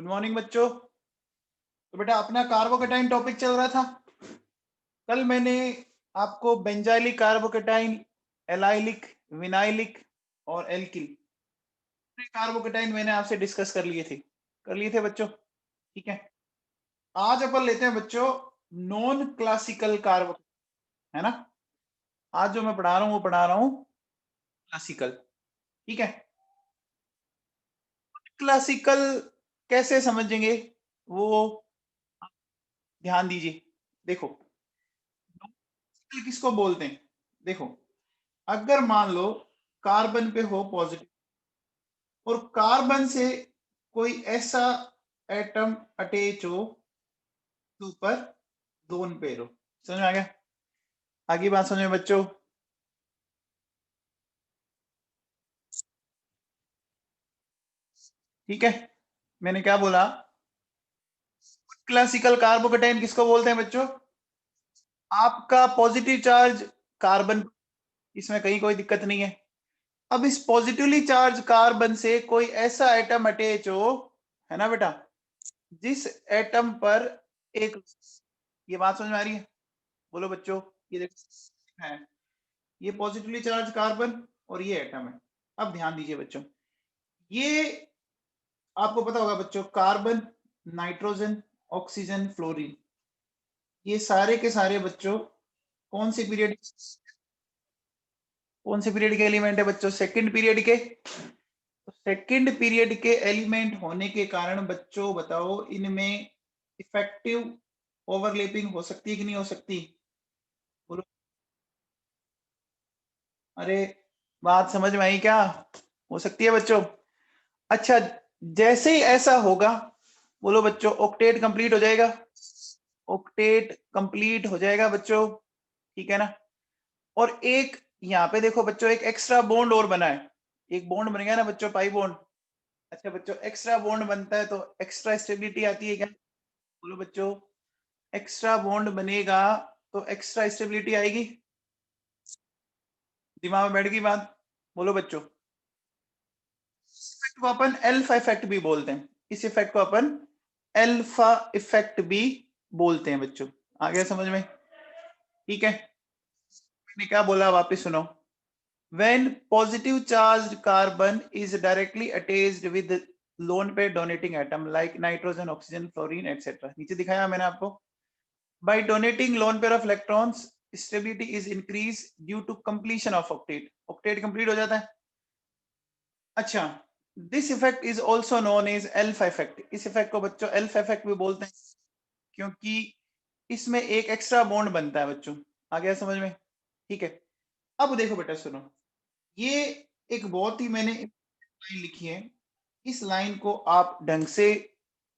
Good morning बच्चों। तो बेटा अपना कार्बोकेटाइन टॉपिक चल रहा था। कल मैंने आपको बेंजाइलिक कार्बोकेटाइन, एलाइलिक, विनाइलिक और एल्किल कार्बोकेटाइन मैंने आपसे डिस्कस कर लिए थे बच्चों। ठीक है, आज अपन लेते हैं बच्चों नॉन क्लासिकल कार्बो, है ना। आज जो मैं पढ़ा रहा हूँ वो पढ़ा रहा हूँ क्लासिकल। ठीक है, क्लासिकल कैसे समझेंगे वो ध्यान दीजिए। देखो किसको बोलते हैं, देखो अगर मान लो कार्बन पे हो पॉजिटिव और कार्बन से कोई ऐसा एटम अटैच हो तो ऊपर दोन पेयर हो। समझ में आ गया? आगे बात समझ में बच्चों? ठीक है, मैंने क्या बोला, क्लासिकल कार्बोकेटाइन किसको बोलते हैं बच्चों? आपका पॉजिटिव चार्ज कार्बन, इसमें कहीं कोई दिक्कत नहीं है। अब इस पॉजिटिवली चार्ज कार्बन से कोई ऐसा एटम अटैच हो, है ना बेटा, जिस एटम पर एक, ये बात समझ में आ रही है? बोलो बच्चों। ये देखो है, ये पॉजिटिवली चार्ज कार्बन और ये एटम है। अब ध्यान दीजिए बच्चों, ये आपको पता होगा बच्चों, कार्बन, नाइट्रोजन, ऑक्सीजन, फ्लोरीन, ये सारे के सारे बच्चों कौन से पीरियड, कौन से पीरियड के एलिमेंट है बच्चों? सेकंड पीरियड के। तो सेकंड पीरियड के एलिमेंट होने के कारण बच्चों बताओ इनमें इफेक्टिव ओवरलैपिंग हो सकती है कि नहीं हो सकती? बोलो। अरे बात समझ में आई क्या? हो सकती है बच्चों। अच्छा, जैसे ही ऐसा होगा, बोलो बच्चों, ऑक्टेट कंप्लीट हो जाएगा। ऑक्टेट कंप्लीट हो जाएगा बच्चों, ठीक है ना। और एक यहाँ पे देखो बच्चों, एक एक्स्ट्रा बॉन्ड और बना है, एक बॉन्ड बन गया ना बच्चों, पाई बॉन्ड। अच्छा बच्चों, एक्स्ट्रा बॉन्ड बनता है तो एक्स्ट्रा स्टेबिलिटी आती है क्या? बोलो बच्चों, एक्स्ट्रा बॉन्ड बनेगा तो एक्स्ट्रा स्टेबिलिटी आएगी। दिमाग में बैठ गई बात? बोलो बच्चों। इफेक्ट को अपन एल्फा इफेक्ट भी बोलते हैं, इस इफेक्ट को अपन एल्फा इफेक्ट भी बोलते हैं बच्चों। आ गया समझ में? ठीक है, मैंने क्या बोला वापस सुनो। When positive charged carbon is directly attached with lone pair donating atom like nitrogen, oxygen, fluorine, etc. नीचे दिखाया मैंने आपको। By donating lone pair of electrons, stability is increased due to completion of octet. Octet complete हो जाता है। अच्छा, this effect is also known as alpha effect. इस effect को बच्चों alpha effect भी बोलते हैं, क्योंकि इसमें एक एक्स्ट्रा बॉन्ड बनता है बच्चों। आ गया समझ में? ठीक है, अब देखो बेटा सुनो, ये एक बहुत ही मैंने लाइन लिखी है, इस लाइन को आप ढंग से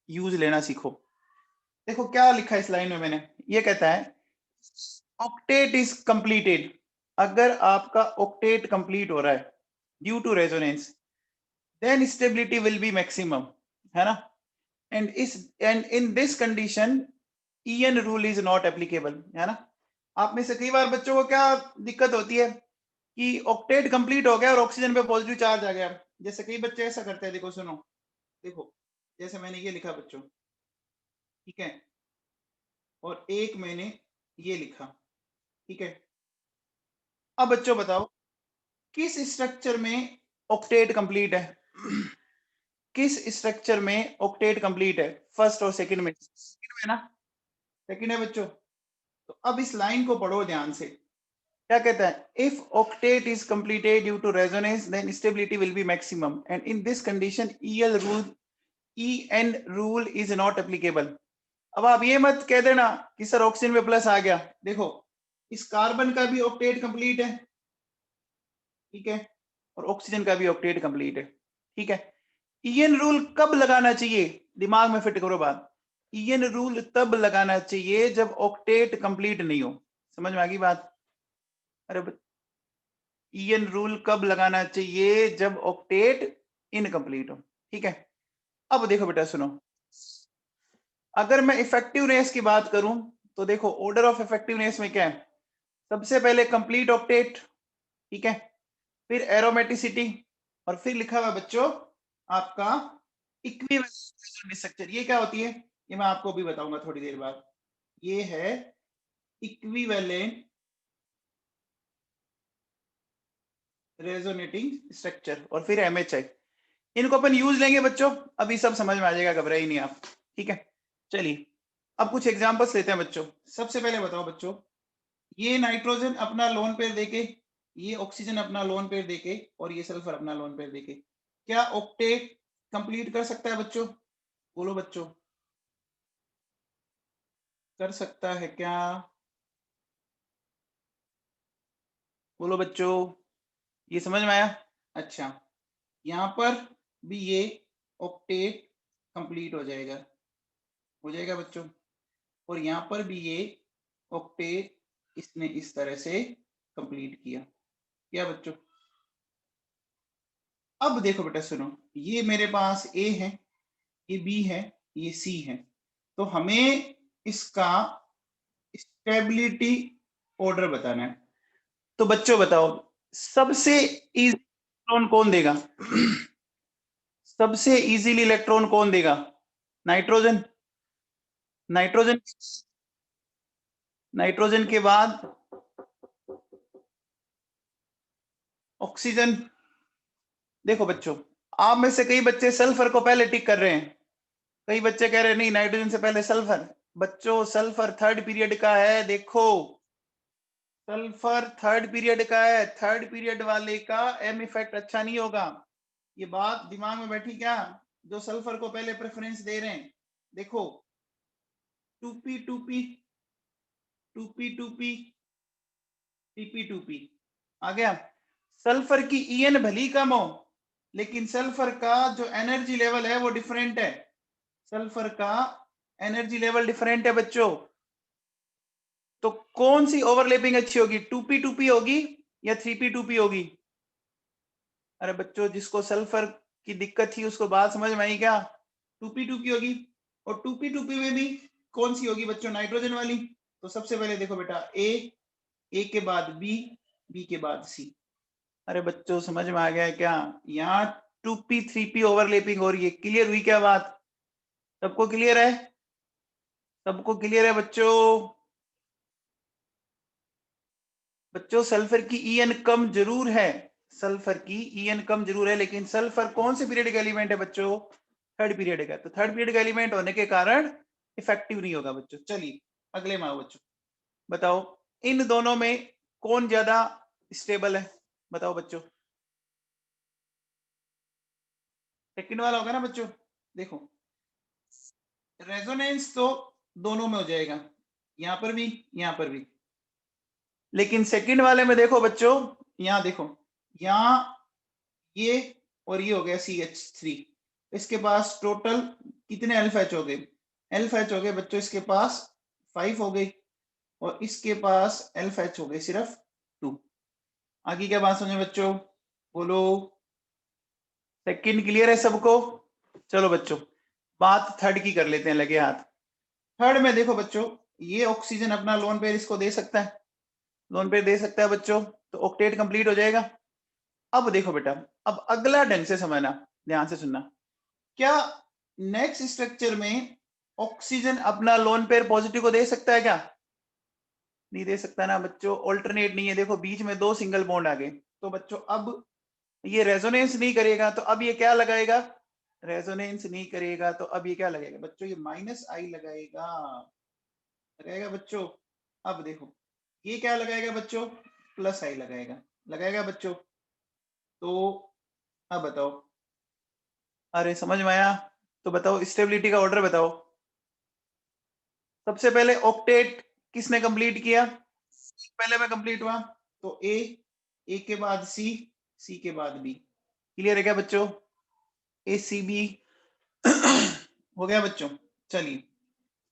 यूज लेना सीखो। देखो क्या लिखा है इस लाइन में मैंने, ये कहता है ऑक्टेट इज कंप्लीटेड। अगर आपका ऑक्टेट कंप्लीट हो रहा है due to resonance, then stability will be maximum, है ना। And in this condition EN rule is not applicable, है ना। आप में से कई बार बच्चों को क्या दिक्कत होती है कि ऑक्टेट कंप्लीट हो गया और ऑक्सीजन पे पॉजिटिव चार्ज आ गया। जैसे कई बच्चे ऐसा करते हैं, देखो सुनो, देखो जैसे मैंने ये लिखा बच्चों, ठीक है, और एक मैंने ये लिखा, ठीक है। अब बच्चों बताओ किस स्ट्रक्चर में ऑक्टेट कंप्लीट है? किस स्ट्रक्चर में ऑक्टेट कंप्लीट है? फर्स्ट और सेकंड में? सेकंड में ना, सेकंड है बच्चों। तो अब इस लाइन को पढ़ो ध्यान से, क्या कहता है? If octet is completed due to resonance then stability will be maximum and in this condition EL rule, EN rule is not applicable. अब आप ये मत कह देना कि सर ऑक्सीजन में प्लस आ गया। देखो इस कार्बन का भी ऑक्टेट कंप्लीट है, ठीक है, और ऑक्सीजन का भी ऑक्टेट कंप्लीट है, ठीक है। ईएन रूल कब लगाना चाहिए? दिमाग में फिट करो बात। ईएन रूल तब लगाना चाहिए जब ऑक्टेट कंप्लीट नहीं हो। समझ में आ गई बात? अरे ईएन रूल कब लगाना चाहिए? जब ऑक्टेट इनकम्प्लीट हो, ठीक है। अब देखो बेटा सुनो, अगर मैं इफेक्टिवनेस की बात करूं तो देखो ऑर्डर ऑफ इफेक्टिवनेस में क्या है? सबसे पहले कंप्लीट ऑक्टेट, ठीक है, फिर एरोमेटिसिटी, और फिर लिखा हुआ बच्चों आपका इक्विवेलेंट स्ट्रक्चर ये क्या होती है, ये मैं आपको भी बताऊंगा थोड़ी देर बाद। ये है इक्विवेलेंट रेजोनेटिंग स्ट्रक्चर और फिर एमएचआई। इनको अपन यूज लेंगे बच्चों, अभी सब समझ में आ जाएगा, घबराइए नहीं आप, ठीक है। चलिए अब कुछ एग्जांपल्स लेते हैं बच्चों। सबसे पहले बताओ बच्चों, ये नाइट्रोजन अपना लोन पेयर देके, ये ऑक्सीजन अपना लोन पेयर देके और ये सल्फर अपना लोन पेयर देके क्या ऑक्टेट कंप्लीट कर सकता है बच्चों? बोलो बच्चों, कर सकता है क्या? बोलो बच्चों, ये समझ में आया? अच्छा, यहाँ पर भी ये ऑक्टेट कंप्लीट हो जाएगा बच्चों, और यहाँ पर भी ये ऑक्टेट इसने इस तरह से कंप्लीट किया। क्या बच्चों? अब देखो बेटा सुनो, ये मेरे पास ए है, ये बी है, ये सी है, तो हमें इसका स्टेबिलिटी ऑर्डर बताना है। तो बच्चों बताओ, सबसे इजी इलेक्ट्रॉन कौन देगा? सबसे इजीली इलेक्ट्रॉन कौन देगा? नाइट्रोजन। नाइट्रोजन नाइट्रोजन के बाद ऑक्सीजन। देखो बच्चों, आप में से कई बच्चे सल्फर को पहले टिक कर रहे हैं, कई बच्चे कह रहे हैं नहीं नाइट्रोजन से पहले सल्फर। बच्चों सल्फर थर्ड पीरियड का है, देखो सल्फर थर्ड पीरियड का है, थर्ड पीरियड वाले का एम इफेक्ट अच्छा नहीं होगा। ये बात दिमाग में बैठी क्या? जो सल्फर को पहले प्रेफरेंस दे रहे हैं, देखो 2p 2p 2p 2p pp 2p आ गया। सल्फर की ईएन भली कम हो, लेकिन सल्फर का जो एनर्जी लेवल है वो डिफरेंट है। सल्फर का एनर्जी लेवल डिफरेंट है बच्चों। तो कौन सी ओवरलैपिंग अच्छी होगी, 2p 2p होगी या 3p 2p होगी? अरे बच्चों, जिसको सल्फर की दिक्कत थी उसको बात समझ में आई क्या? 2p 2p होगी। और 2p 2p में भी कौन सी होगी बच्चों? नाइट्रोजन वाली। तो सबसे पहले देखो बेटा, ए के बाद बी के बाद सी। अरे बच्चों समझ में आ गया है क्या? यहाँ 2p 3p ओवरलैपिंग हो रही है, क्लियर हुई क्या बात? सबको क्लियर है? सबको क्लियर है बच्चों? बच्चों सल्फर की ईएन कम जरूर है, सल्फर की ईएन कम जरूर है, लेकिन सल्फर कौन से पीरियड का एलिमेंट है बच्चों? थर्ड पीरियड का। तो थर्ड पीरियड का एलिमेंट होने के कारण इफेक्टिव नहीं होगा बच्चों। चलिए अगले में आओ बच्चों, बताओ इन दोनों में कौन ज्यादा स्टेबल है? बताओ बच्चों। सेकंड वाला होगा ना बच्चों। देखो रेजोनेंस तो दोनों में हो जाएगा, यहां पर भी यहां पर भी, लेकिन सेकंड वाले में देखो बच्चों, यहां देखो, यहां ये और ये हो गया CH3, इसके पास टोटल कितने अल्फा एच हो गए? अल्फा एच हो गए बच्चों इसके पास 5 हो गई, और इसके पास अल्फा एच हो गए सिर्फ 2। आगे क्या बात समझे बच्चों? बोलो। सेकंड क्लियर है सबको? चलो बच्चों बात थर्ड की कर लेते हैं, लगे हाथ। थर्ड में देखो बच्चों, ये ऑक्सीजन अपना लोन पेयर इसको दे सकता है, लोन पेयर दे सकता है बच्चों, तो ऑक्टेट कंप्लीट हो जाएगा। अब देखो बेटा, अब अगला ढंग से समझना, ध्यान से सुनना। क्या नेक्स्ट स्ट्रक्चर में ऑक्सीजन अपना लोन पेयर पॉजिटिव को दे सकता है क्या? नहीं दे सकता ना बच्चों, ऑल्टरनेट नहीं है, देखो बीच में 2 सिंगल बॉन्ड आ गए। तो बच्चों अब ये रेजोनेंस नहीं करेगा, तो अब ये क्या लगाएगा? रेजोनेंस नहीं करेगा तो अब ये क्या लगेगा बच्चों? ये -I लगाएगा, लगाएगा बच्चों। अब देखो ये क्या लगाएगा बच्चों? +I लगाएगा, लगाएगा बच्चों। तो अब बताओ, अरे समझ में आया? तो बताओ स्टेबिलिटी का ऑर्डर बताओ। सबसे पहले ऑक्टेट किसने कंप्लीट किया? पहले में कंप्लीट हुआ, तो ए के बाद सी के बाद बी। क्लियर है क्या बच्चों? ACB हो गया बच्चों। चलिए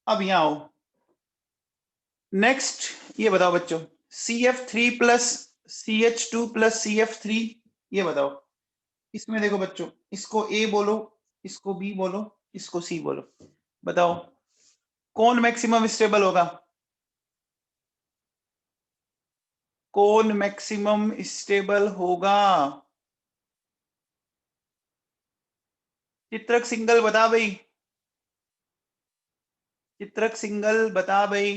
अब यहां आओ, नेक्स्ट ये बताओ बच्चों, CF3 plus CH2 plus CF3, ये बताओ। इसमें देखो बच्चों, इसको ए बोलो, इसको बी बोलो, इसको सी बोलो, बताओ कौन मैक्सिमम स्टेबल होगा? कौन मैक्सिमम स्टेबल होगा? चित्रक सिंगल बता भाई, चित्रक सिंगल बता भाई।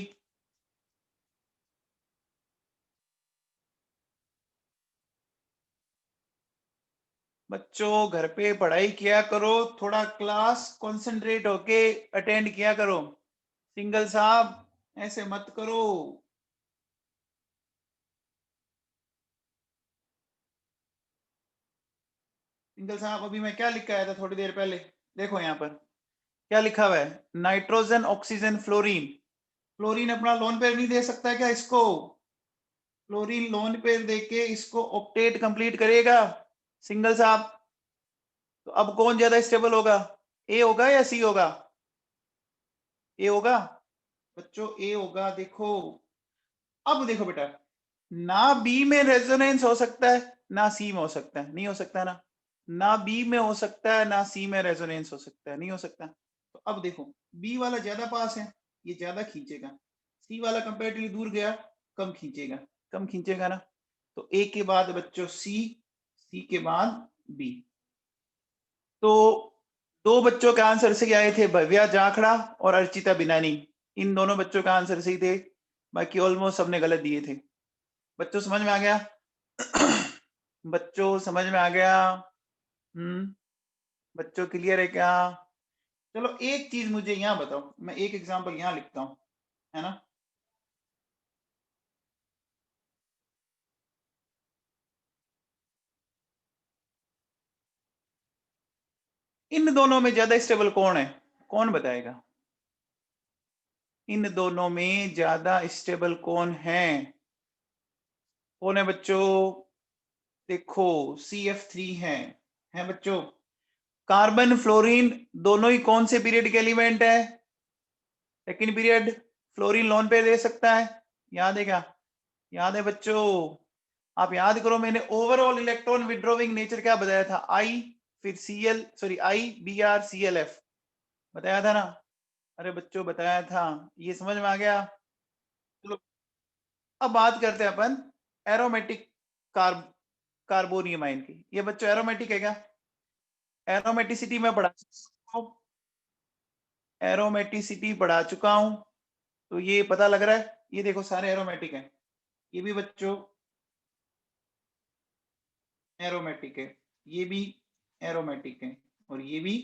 बच्चों घर पे पढ़ाई किया करो, थोड़ा क्लास कंसंट्रेट होके अटेंड किया करो। सिंगल साहब ऐसे मत करो। सिंगल साहब अभी मैं क्या लिख के आया था थोड़ी देर पहले, देखो यहाँ पर क्या लिखा हुआ है, नाइट्रोजन ऑक्सीजन फ्लोरीन। फ्लोरीन अपना लोन पेयर नहीं दे सकता क्या इसको? फ्लोरीन लोन पेयर देके इसको ऑक्टेट कंप्लीट करेगा सिंगल साहब। तो अब कौन ज्यादा स्टेबल होगा, ए होगा या सी होगा? ए होगा बच्चों, ए होगा। देखो अब देखो बेटा, ना बी में रेजोनेंस हो सकता है ना सी में हो सकता है, नहीं हो सकता ना। ना बी में हो सकता है ना सी में रेजोनेंस हो सकता है, नहीं हो सकता। तो अब देखो बी वाला ज्यादा पास है, ये ज्यादा खींचेगा। सी वाला कंपेरेटिवली दूर गया, कम खींचेगा, कम खींचेगा ना। तो ए के बाद बच्चों सी, सी के बाद बी। तो दो बच्चों के आंसर सही आए थे, भव्या जाखड़ा और अर्चिता बिनानी। इन दोनों बच्चों का आंसर सही थे, बाकी ऑलमोस्ट सबने गलत दिए थे। बच्चों समझ में आ गया? बच्चों समझ में आ गया? बच्चों क्लियर है क्या? चलो एक चीज मुझे यहाँ बताओ, मैं एक एग्जांपल यहाँ लिखता हूँ, है ना। इन दोनों में ज्यादा स्टेबल कौन है, कौन बताएगा? इन दोनों में ज्यादा स्टेबल कौन है? कौन है बच्चों? देखो CF3 है बच्चों। कार्बन फ्लोरीन दोनों ही कौन से पीरियड के एलिमेंट है? Second period. फ्लोरीन लोन पे दे सकता है, याद है क्या? याद है बच्चों? आप याद करो, मैंने ओवरऑल इलेक्ट्रॉन विड्रॉविंग नेचर क्या बताया था, आई फिर Cl सॉरी IBr बताया था ना। अरे बच्चों बताया था, ये समझ में आ गया? चलो अब बात करते हैं अपन एरोमेटिक कार्बोनियम आयन की। ये बच्चों एरोमेटिक है क्या? एरोमेटिसिटी में पढ़ा चुका हूं, एरोमेटिसिटी पढ़ा चुका हूं, तो ये पता लग रहा है। ये देखो सारे एरोमेटिक हैं, ये भी बच्चों एरोमेटिक है, ये भी एरोमेटिक है, और ये भी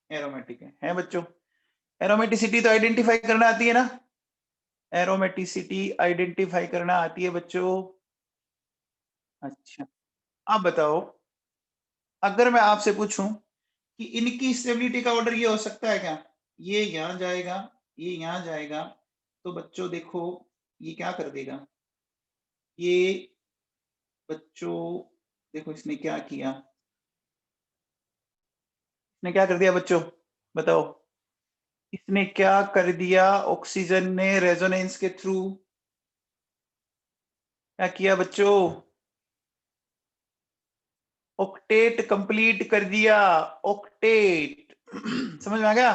एरोमेटिक है बच्चों। एरोमेटिसिटी तो आइडेंटिफाई करना आती है ना, एरोमेटिसिटी आइडेंटिफाई करना आती है बच्चों। अच्छा अब बताओ, अगर मैं आपसे पूछूं कि इनकी स्टेबिलिटी का ऑर्डर ये हो सकता है क्या, ये यहां जाएगा, ये यहां जाएगा, तो बच्चों देखो ये क्या कर देगा, ये बच्चों देखो इसने क्या किया, इसने क्या कर दिया बच्चों बताओ, इसने क्या कर दिया? ऑक्सीजन ने रेजोनेंस के थ्रू क्या किया बच्चों? ऑक्टेट कंप्लीट कर दिया, ऑक्टेट। समझ में आ गया?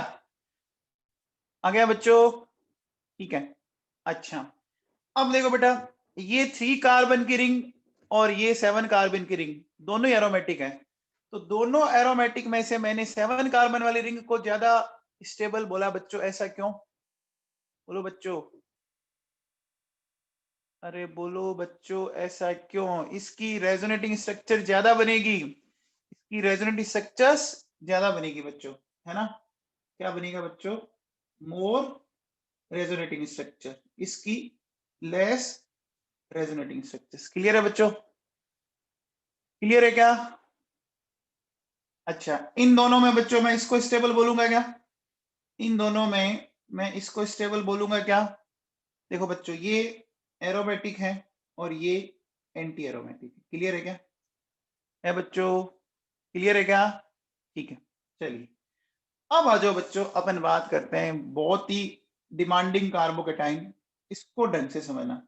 आ गया बच्चों? ठीक है। अच्छा अब देखो बेटा, ये 3 कार्बन की रिंग और ये 7 कार्बन की रिंग दोनों एरोमेटिक है। तो दोनों एरोमेटिक में से मैंने 7 कार्बन वाली रिंग को ज्यादा स्टेबल बोला बच्चों, ऐसा क्यों? बोलो बच्चों, अरे बोलो बच्चों ऐसा क्यों? इसकी रेजोनेटिंग स्ट्रक्चर ज्यादा बनेगी, इसकी रेजोनेटिंग स्ट्रक्चर्स ज्यादा बनेगी बच्चों, है ना। क्या बनेगा बच्चों? मोर रेजोनेटिंग स्ट्रक्चर, इसकी लेस रेजोनेटिंग स्ट्रक्चर्स। क्लियर है बच्चों? क्लियर है क्या? अच्छा इन दोनों में बच्चों मैं इसको स्टेबल बोलूंगा क्या? इन दोनों में मैं इसको स्टेबल बोलूंगा क्या? देखो बच्चों ये एरोमेटिक है और ये एंटी एरोमेटिक है। क्लियर है क्या? है बच्चों? क्लियर है क्या? ठीक है चलिए, अब आ जाओ बच्चों, अपन बात करते हैं बहुत ही डिमांडिंग कार्बोकेटाइन। इसको ढंग से समझना,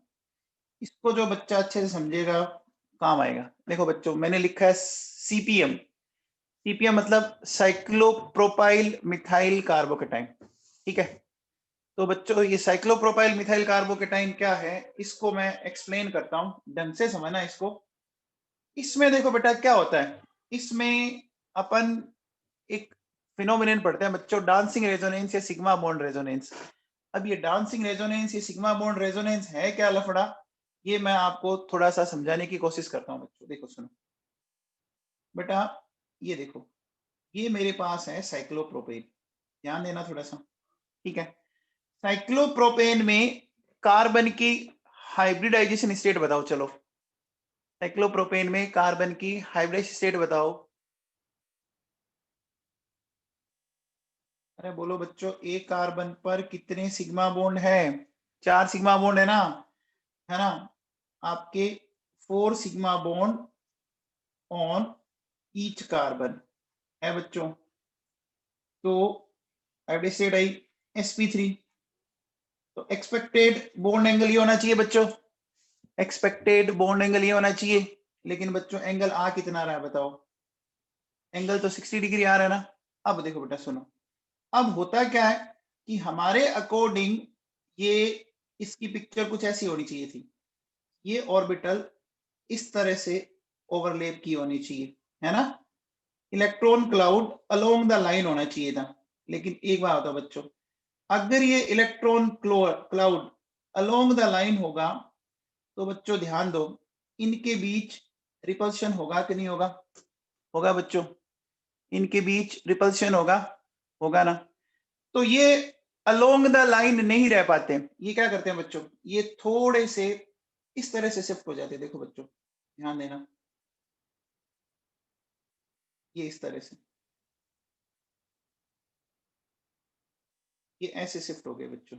इसको जो बच्चा अच्छे से समझेगा काम आएगा। देखो बच्चों मैंने लिखा है CPM, CPM मतलब साइक्लोप्रोपाइल मिथाइल कार्बोकेटाइन। ठीक है, तो बच्चों ये साइक्लोप्रोपाइल मिथाइल कार्बोकेटाइन क्या है, इसको मैं एक्सप्लेन करता हूं, ढंग से समझना इसको। इसमें देखो बेटा क्या होता है, इसमें अपन एक फिनोमिनन पढ़ते हैं बच्चों, डांसिंग रेजोनेंस या सिग्मा बॉन्ड रेजोनेंस। अब ये डांसिंग रेजोनेंस या सिग्मा बॉन्ड रेजोनेंस है क्या लफड़ा, ये मैं आपको थोड़ा सा समझाने की कोशिश करता हूँ बच्चों। देखो सुनो बेटा, ये देखो, ये मेरे पास है साइक्लोप्रोपेन, ध्यान देना थोड़ा सा, ठीक है। साइक्लोप्रोपेन में कार्बन की हाइब्रिडाइजेशन स्टेट बताओ, चलो साइक्लोप्रोपेन में कार्बन की हाइब्रिडाइजेशन स्टेट बताओ। अरे बोलो बच्चों, एक कार्बन पर कितने सिग्मा बॉन्ड है? 4 सिग्मा बॉन्ड है ना आपके, 4 sigma bond on each carbon है बच्चों। तो हाइब्रिड आई sp3, तो एक्सपेक्टेड बॉन्ड एंगल ये होना चाहिए बच्चों, एक्सपेक्टेड बॉन्ड एंगल ये होना चाहिए। लेकिन बच्चों एंगल आ कितना रहा है बताओ, एंगल तो 60 डिग्री आ रहा है ना। अब देखो बेटा सुनो, अब होता क्या है कि हमारे अकॉर्डिंग ये, इसकी पिक्चर कुछ ऐसी होनी चाहिए थी, ये ऑर्बिटल इस तरह से ओवरलैप की होनी चाहिए, है ना, electron cloud along the line होना चाहिए था। लेकिन एक बात होता बच्चों, अगर ये electron cloud along the line होगा तो बच्चों ध्यान दो, इनके बीच रिपल्शन होगा कि नहीं होगा? होगा बच्चों, इनके बीच रिपल्शन होगा, होगा ना। तो ये अलोंग द लाइन नहीं रह पाते, ये क्या करते हैं बच्चों, ये थोड़े से इस तरह से शिफ्ट हो जाते हैं। देखो बच्चों ध्यान देना, ये इस तरह से, ये ऐसे शिफ्ट हो गए बच्चों।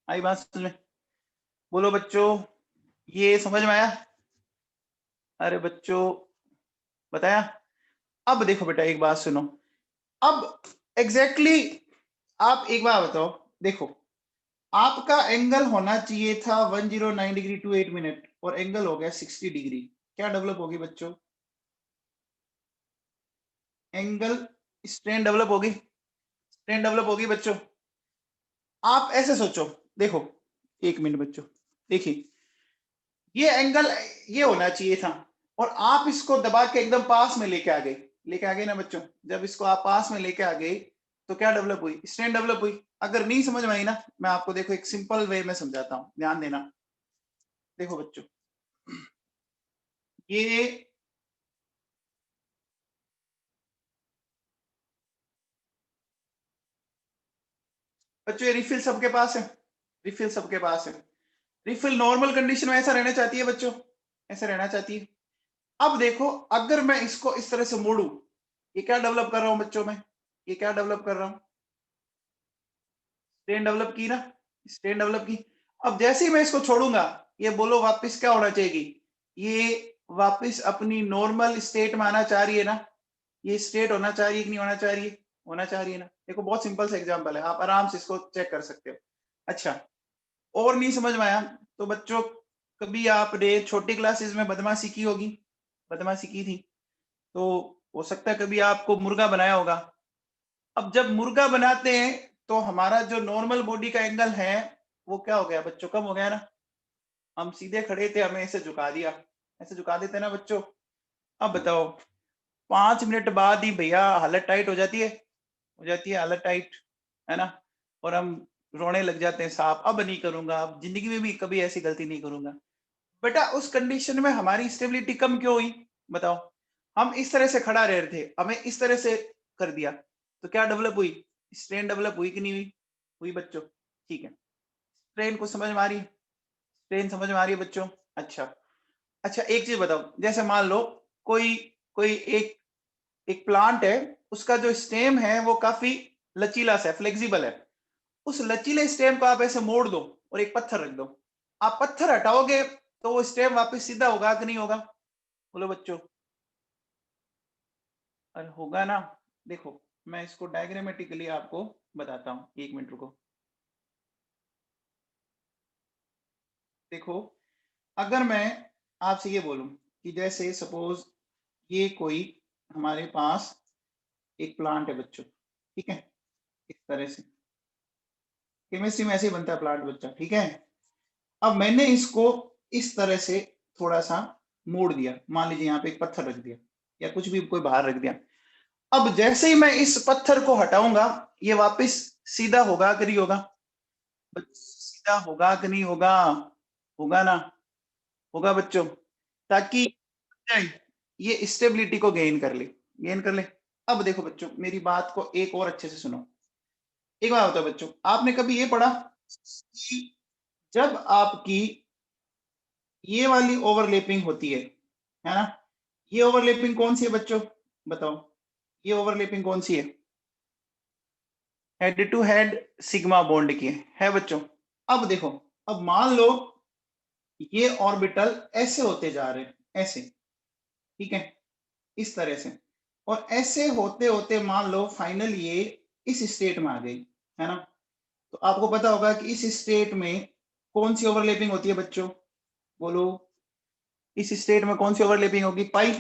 आई बात समझ में? बोलो बच्चों, ये समझ में आया? अरे बच्चों बताया। अब देखो बेटा एक बात सुनो, अब एग्जैक्टली आप एक बात बताओ, देखो आपका एंगल होना चाहिए था 109 डिग्री टू 8 मिनट और एंगल हो गया 60 डिग्री। क्या डेवलप होगी बच्चों? एंगल स्ट्रेन डेवलप होगी, स्ट्रेन डेवलप होगी बच्चों। आप ऐसे सोचो, देखो एक मिनट बच्चों, देखिए ये एंगल ये होना चाहिए था और आप इसको दबा के एकदम पास में लेके आ गए, लेके आ गए ना बच्चों। जब इसको आप पास में लेके आ गए तो क्या डेवलप हुई? स्ट्रेन डेवलप हुई। अगर नहीं समझ में आई ना, मैं आपको देखो एक सिंपल वे में समझाता हूं, ध्यान देना। देखो बच्चों, ये बच्चों ये रिफिल सबके पास है, रिफिल सबके पास है। रिफिल नॉर्मल कंडीशन में ऐसा रहना चाहती है बच्चों, ऐसा रहना चाहती है। अब देखो अगर मैं इसको इस तरह से मोड़ू, ये क्या डेवलप कर रहा हूं बच्चों में, ये क्या डेवलप कर रहा हूं? स्ट्रेन डेवलप की ना, स्ट्रेन डेवलप की। अब जैसे ही मैं इसको छोड़ूंगा, ये बोलो वापस क्या होना चाहिए, ये वापस अपनी नॉर्मल स्टेट में आना चाह रही है ना, ये स्टेट होना चाह रही है कि नहीं होना चाह रही है? होना चाह रही है ना। देखो बहुत सिंपल सा एग्जांपल है, आप आराम से इसको चेक कर सकते हो। अच्छा, और नहीं समझ में आया तो बच्चों, कभी आपने छोटी क्लासेस में बदमाशी की होगी, बदमाशी की थी, तो हो सकता है कभी आपको मुर्गा बनाया होगा। अब जब मुर्गा बनाते हैं तो हमारा जो नॉर्मल बॉडी का एंगल है वो क्या हो गया बच्चों, कम हो गया ना। हम सीधे खड़े थे, हमें ऐसे झुका दिया, ऐसे झुका देते ना बच्चों। अब बताओ 5 मिनट बाद ही भैया हालत टाइट हो जाती है, हो जाती है हालत टाइट, है ना। और हम रोने लग जाते हैं, साहब अब नहीं करूंगा, अब जिंदगी में भी कभी ऐसी गलती नहीं करूंगा। बेटा उस कंडीशन में हमारी स्टेबिलिटी कम क्यों हुई बताओ? हम इस तरह से खड़ा रह रहे थे, हमें इस तरह से कर दिया, तो क्या डेवलप हुई? स्ट्रेन डेवलप हुई कि नहीं हुई? हुई बच्चों, ठीक है। स्ट्रेन को समझ में आ रही है? स्ट्रेन समझ में आ रही है बच्चों? अच्छा, अच्छा एक चीज बताओ, जैसे मान लो कोई कोई एक एक प्लांट है, उसका जो स्टेम है वो काफी लचीला सा फ्लेक्सिबल है। उस लचीले स्टेम को आप ऐसे मोड़ दो और एक पत्थर रख दो, आप पत्थर हटाओगे तो वो स्टेम वापस सीधा होगा कि नहीं होगा? बोलो बच्चों। अरे होगा ना। देखो मैं इसको डायग्रामेटिकली आपको बताता हूँ, 1 मिनट रुको। देखो अगर मैं आपसे ये बोलूं कि जैसे सपोज ये कोई हमारे पास एक प्लांट है बच्चों, ठीक है, इस तरह से केमिस्ट्री में ऐसे ही बनता है प्लांट बच्चा, ठीक है। अब मैंने इसको इस तरह से थोड़ा सा मोड़ दिया, मान लीजिए यहाँ पे एक पत्थर रख दिया या कुछ भी कोई बाहर रख दिया। अब जैसे ही मैं इस पत्थर को हटाऊंगा ये वापस सीधा होगा कि नहीं होगा? सीधा होगा कि नहीं होगा? होगा ना? होगा बच्चों, ताकि ये स्टेबिलिटी को गेन कर ले, गेन कर ले। अब देखो बच्चों, मेरी बात को एक और अच्छे से सुनो। एक बात बताओ बच्चों, आपने कभी ये पढ़ा कि जब आपकी ये वाली ओवरलैपिंग होती है ना, ये ओवरलैपिंग कौन सी है बच्चों? बताओ, ये ओवरलैपिंग कौन सी है? Head to head sigma bond की है बच्चों। अब देखो, अब मान लो ये ऑर्बिटल ऐसे होते जा रहे हैं, ऐसे, ठीक है, इस तरह से, और ऐसे होते होते मान लो फाइनल ये इस स्टेट में आ गई, है ना? तो आपको पता होगा कि इस स्टेट में कौन सी ओवरलैपिंग होती है बच्चों? बोलो, इस स्टेट में कौन सी ओवरलैपिंग होगी? पाई।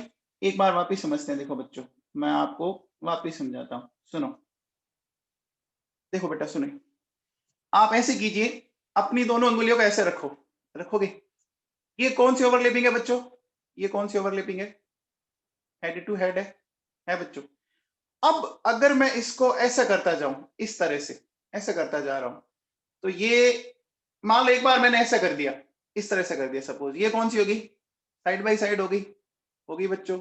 एक बार वापिस समझते हैं, देखो बच्चों, मैं आपको वापिस समझाता हूं, सुनो। देखो बेटा सुनो, आप ऐसे कीजिए, अपनी दोनों अंगुलियों को ऐसे रखो, रखोगे? ये कौन सी ओवरलैपिंग है बच्चों? ये कौन सी ओवरलैपिंग है? हेड टू हेड है बच्चों। अब अगर मैं इसको ऐसा करता जाऊं, इस तरह से ऐसा करता जा रहा हूं, तो ये मान लो एक बार मैंने ऐसा कर दिया, इस तरह से कर दिया, सपोज ये कौन सी होगी? साइड बाई साइड होगी, होगी बच्चों?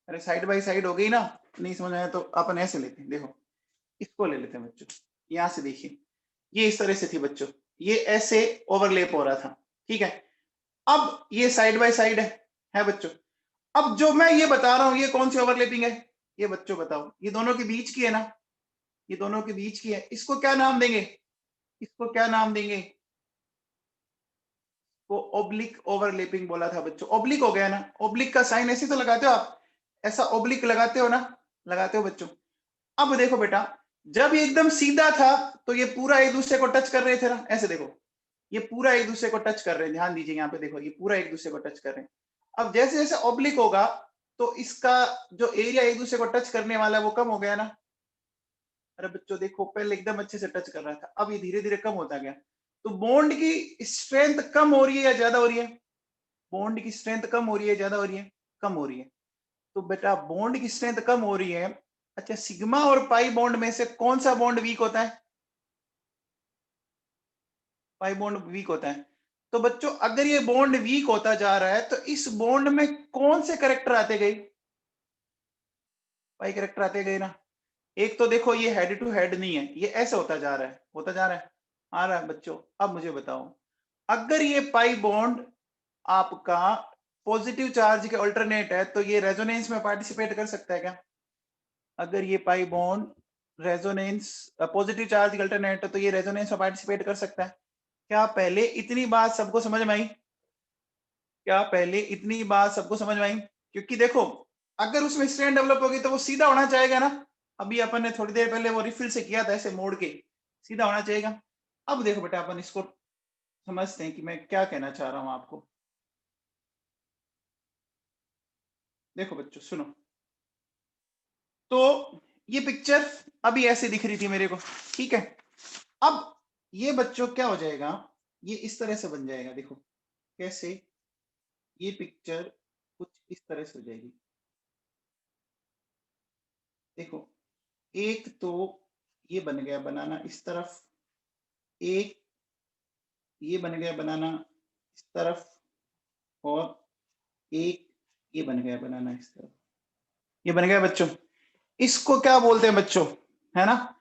अरे साइड बाई साइड हो गई ना? नहीं समझ आया तो अपन ऐसे लेते हैं, देखो इसको ले लेते हैं बच्चों, यहां से देखिए, ये इस तरह से थी बच्चों, ये ऐसे ओवरलेप हो रहा था, ठीक है। अब ये साइड बाय साइड है बच्चों। अब जो मैं ये बता रहा हूं ये कौन सी ओवरलैपिंग है? ये बच्चों बताओ, ये दोनों के बीच की है ना? ये दोनों के बीच की है, इसको क्या नाम देंगे? इसको क्या नाम देंगे? वो ओब्लिक ओवरलैपिंग बोला था बच्चों, ओब्लिक हो गया ना? ओब्लिक का साइन ऐसे तो लगाते हो आप, ऐसा ओब्लिक लगाते हो ना? लगाते हो बच्चों। अब देखो बेटा, जब ये एकदम सीधा था तो ये पूरा एक दूसरे को टच कर रहे थे ना, ऐसे देखो, ये पूरा एक दूसरे को टच कर रहे हैं, ध्यान दीजिए यहाँ पे देखो, ये पूरा एक दूसरे को टच कर रहे हैं। अब जैसे जैसे ऑब्लिक होगा तो इसका जो एरिया एक दूसरे को टच करने वाला है वो कम हो गया ना? अरे बच्चों देखो, पहले एकदम अच्छे से टच कर रहा था, अब ये धीरे धीरे कम होता गया। तो बॉन्ड की स्ट्रेंथ कम हो रही है या ज्यादा हो रही है? बॉन्ड की स्ट्रेंथ कम हो रही है, ज्यादा हो रही है? कम हो रही है। तो बेटा बॉन्ड की स्ट्रेंथ कम हो रही है। अच्छा, सिग्मा और पाई बॉन्ड में से कौन सा बॉन्ड वीक होता है? पाई बॉन्ड वीक होता है। तो बच्चों अगर ये बॉन्ड वीक होता जा रहा है तो इस बॉन्ड में कौन से करेक्टर आते गए? पाई करेक्टर आते गए ना? एक तो देखो ये हेड टू हेड नहीं है, ये ऐसे होता जा रहा है, होता जा रहा है, आ रहा है बच्चों। अब मुझे बताओ, अगर ये पाई बॉन्ड आपका पॉजिटिव चार्ज के अल्टरनेट है तो ये रेजोनेंस में पार्टिसिपेट कर सकता है क्या? अगर ये pi bond resonance positive charge के अल्टरनेट है तो ये रेजोनेंस में पार्टिसिपेट कर सकता है क्या? पहले इतनी बात सबको समझ में आई? क्या पहले इतनी बात सबको समझ में आई? क्योंकि देखो, अगर उसमें स्ट्रेंथ डेवलप होगी तो वो सीधा होना चाहेगा ना? अभी अपन ने थोड़ी देर पहले वो रिफिल से किया था, ऐसे मोड़ के सीधा होना चाहिएगा। अब देखो बेटा, अपन इसको समझते हैं कि मैं क्या कहना चाह रहा हूं आपको। देखो बच्चों सुनो, तो ये पिक्चर अभी ऐसे दिख रही थी मेरे को, ठीक है। अब ये बच्चों क्या हो जाएगा, ये इस तरह से बन जाएगा, देखो कैसे, ये पिक्चर कुछ इस तरह से हो जाएगी। देखो, एक तो ये बन गया बनाना इस तरफ, एक ये बन गया बनाना इस तरफ, और एक ये बन गया बनाना इस तरफ। ये बन गया बच्चों। इसको क्या बोलते हैं बच्चों, है ना?